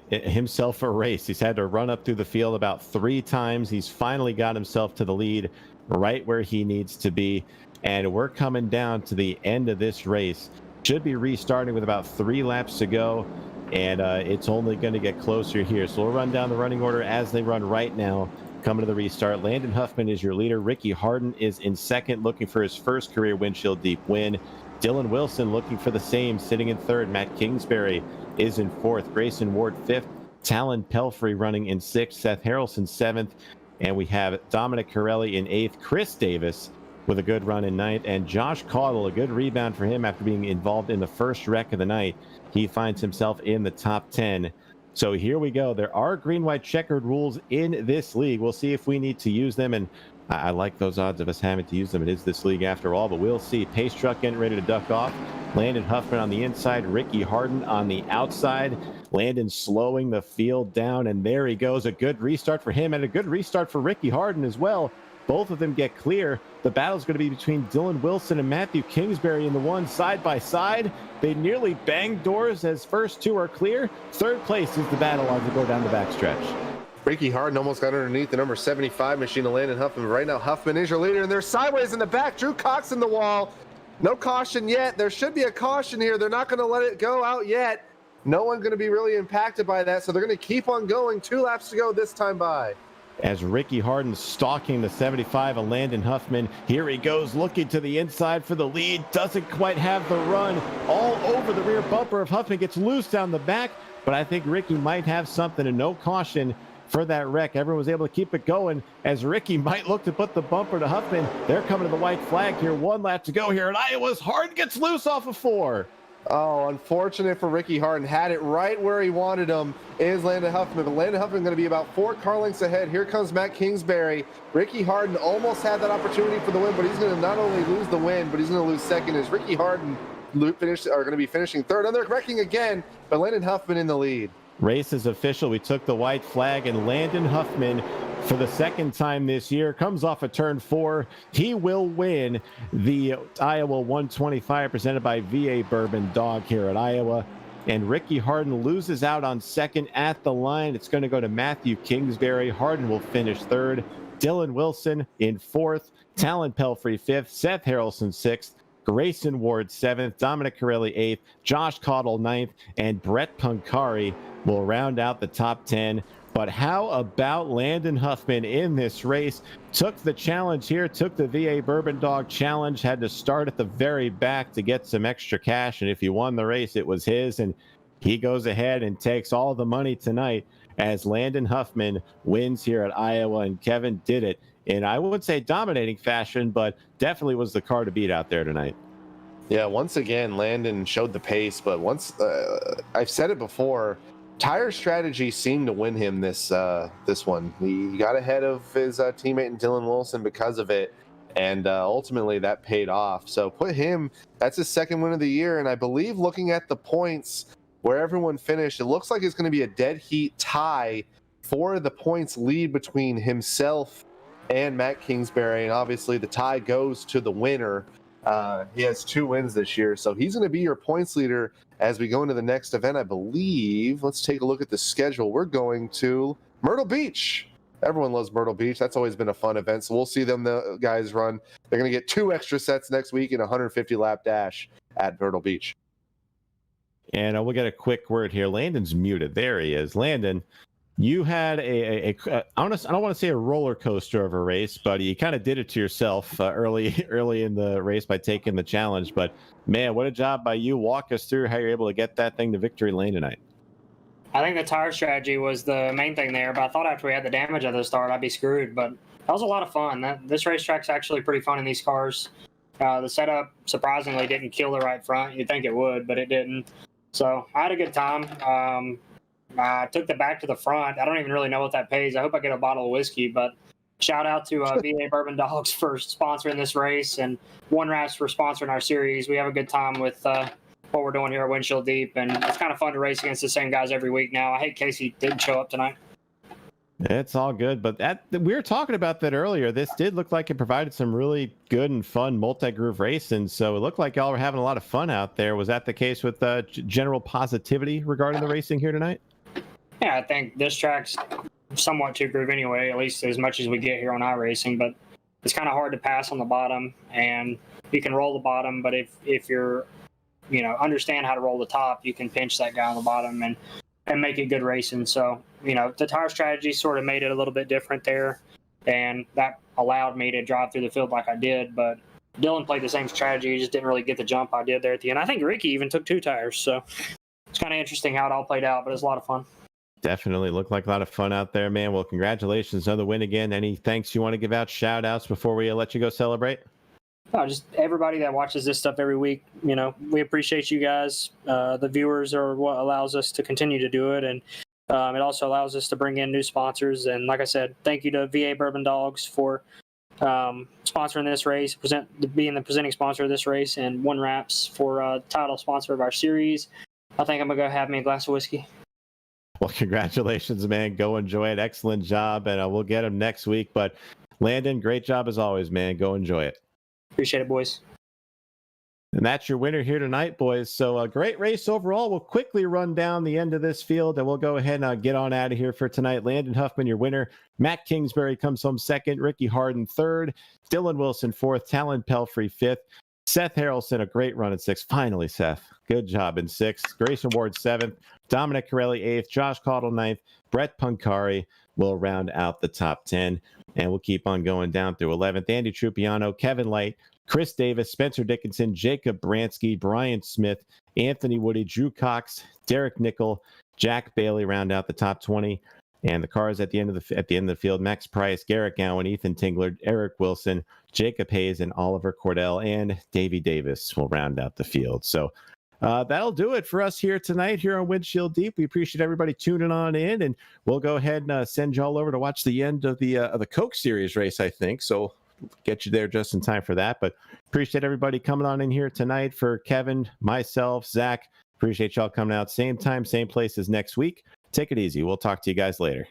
himself a race. He's had to run up through the field about 3 times. He's finally got himself to the lead right where he needs to be. And we're coming down to the end of this race. Should be restarting with about 3 laps to go. And it's only going to get closer here. So we'll run down the running order as they run right now. Coming to the restart, Landon Huffman is your leader. Ricky Harden is in second, looking for his first career Windshield Deep win. Dylan Wilson looking for the same, sitting in third. Matt Kingsbury is in fourth. Grayson Ward fifth. Talon Pelfrey running in sixth. Seth Harrelson seventh. And we have Dominic Corelli in eighth. Chris Davis with a good run in ninth. And Josh Caudle, a good rebound for him after being involved in the first wreck of the night. He finds himself in the top 10. So here we go. There are green-white checkered rules in this league. We'll see if we need to use them. And I like those odds of us having to use them. It is this league after all, but we'll see. Pace truck getting ready to duck off. Landon Huffman on the inside, Ricky Harden on the outside. Landon slowing the field down, and there he goes. A good restart for him and a good restart for Ricky Harden as well. Both of them get clear. The battle's going to be between Dylan Wilson and Matthew Kingsbury in the one side by side. They nearly banged doors as first 2 are clear. Third place is the battle on to go down the backstretch. Ricky Harden almost got underneath the number 75 machine of Landon Huffman. Right now, Huffman is your leader, and they're sideways in the back. Drew Cox in the wall. No caution yet. There should be a caution here. They're not going to let it go out yet. No one going to be really impacted by that, so they're going to keep on going. 2 laps to go this time by. As Ricky Harden stalking the 75 of Landon Huffman. Here he goes, looking to the inside for the lead. Doesn't quite have the run. All over the rear bumper of Huffman. Gets loose down the back, but I think Ricky might have something, and no caution for that wreck. Everyone was able to keep it going as Ricky might look to put the bumper to Huffman. They're coming to the white flag here. 1 lap to go here, and Iowa's Harden gets loose off of 4. Oh, unfortunate for Ricky Harden. Had it right where he wanted him is Landon Huffman. But Landon Huffman going to be about 4 car lengths ahead. Here comes Matt Kingsbury. Ricky Harden almost had that opportunity for the win, but he's going to not only lose the win, but he's going to lose second as Ricky Harden are going to be finishing third. And they're wrecking again, but Landon Huffman in the lead. Race is official. We took the white flag, and Landon Huffman, for the second time this year, comes off of turn 4. He will win the Iowa 125 presented by VA Bourbon Dog here at Iowa. And Ricky Harden loses out on second at the line. It's going to go to Matthew Kingsbury. Harden will finish third. Dylan Wilson in fourth. Talon Pelfrey fifth. Seth Harrelson sixth. Grayson Ward 7th, Dominic Corelli 8th, Josh Caudle 9th, and Brett Pancari will round out the top 10. But how about Landon Huffman in this race? Took the challenge here, took the VA Bourbon Dog challenge, had to start at the very back to get some extra cash, and if he won the race, it was his, and he goes ahead and takes all the money tonight as Landon Huffman wins here at Iowa, and Kevin did it in, I would say, dominating fashion, but definitely was the car to beat out there tonight. Yeah, once again, Landon showed the pace, but I've said it before, tire strategy seemed to win him this one. He got ahead of his teammate in Dylan Wilson because of it, and ultimately that paid off. So put him, that's his second win of the year, and I believe looking at the points where everyone finished, it looks like it's going to be a dead heat tie for the points lead between himself and Matt Kingsbury, and obviously the tie goes to the winner. He has 2 wins this year, so he's going to be your points leader as we go into the next event, I believe. Let's take a look at the schedule. We're going to Myrtle Beach. Everyone loves Myrtle Beach. That's always been a fun event, so we'll see them the guys run. They're going to get 2 extra sets next week in a 150-lap dash at Myrtle Beach. And we'll get a quick word here. Landon's muted. There he is. Landon, you had I don't want to say a roller coaster of a race, but you kind of did it to yourself early in the race by taking the challenge. But man, what a job by you. Walk us through how you're able to get that thing to victory lane tonight. I think the tire strategy was the main thing there, but I thought after we had the damage at the start, I'd be screwed. But that was a lot of fun. This racetrack's actually pretty fun in these cars. The setup surprisingly didn't kill the right front. You'd think it would, but it didn't. So I had a good time. I took the back to the front. I don't even really know what that pays. I hope I get a bottle of whiskey, but shout out to VA Bourbon Dogs for sponsoring this race, and ONEwraps for sponsoring our series. We have a good time with what we're doing here at Windshield Deep, and it's kind of fun to race against the same guys every week now. I hate Casey didn't show up tonight. It's all good, but we were talking about that earlier. This did look like it provided some really good and fun multi-groove racing, so it looked like y'all were having a lot of fun out there. Was that the case with general positivity regarding the racing here tonight? Yeah, I think this track's somewhat two-groove anyway, at least as much as we get here on iRacing, but it's kind of hard to pass on the bottom, and you can roll the bottom, but if you're, understand how to roll the top, you can pinch that guy on the bottom and make it good racing. So, the tire strategy sort of made it a little bit different there, and that allowed me to drive through the field like I did, but Dylan played the same strategy. He just didn't really get the jump I did there at the end. I think Ricky even took 2 tires, so it's kind of interesting how it all played out, but it was a lot of fun. Definitely looked like a lot of fun out there, man. Well, congratulations on the win again. Any thanks you want to give out, shout outs before we let you go celebrate? No, just everybody that watches this stuff every week. We appreciate you guys. The viewers are what allows us to continue to do it, and it also allows us to bring in new sponsors. And like I said, thank you to VA Bourbon Dogs for sponsoring this race, being the presenting sponsor of this race, and ONEwraps for title sponsor of our series. I think I'm gonna go have me a glass of whiskey. Well, congratulations, man. Go enjoy it. Excellent job. And we'll get him next week. But Landon, great job as always, man. Go enjoy it. Appreciate it, boys. And that's your winner here tonight, boys. So a great race overall. We'll quickly run down the end of this field, and we'll go ahead and get on out of here for tonight. Landon Huffman, your winner. Matt Kingsbury comes home second. Ricky Harden third. Dylan Wilson fourth. Talon Pelfrey fifth. Seth Harrelson, a great run at sixth. Finally, Seth. Good job in sixth. Grayson Ward seventh. Dominic Corelli eighth. Josh Caudle ninth. Brett Pancari will round out the top 10. And we'll keep on going down through 11th. Andy Trupiano, Kevin Light, Chris Davis, Spencer Dickinson, Jacob Bransky, Brian Smith, Anthony Woody, Drew Cox, Derek Nickel, Jack Bailey round out the top 20. And the cars at the end of the field: Max Price, Garrett Gowan, Ethan Tingler, Eric Wilson, Jacob Hayes, and Oliver Cordell, and Davey Davis will round out the field. So that'll do it for us here tonight here on Windshield Deep. We appreciate everybody tuning on in, and we'll go ahead and send y'all over to watch the end of the Coke Series race, I think. So get you there just in time for that. But appreciate everybody coming on in here tonight. For Kevin, myself, Zach, appreciate y'all coming out. Same time, same place as next week. Take it easy. We'll talk to you guys later.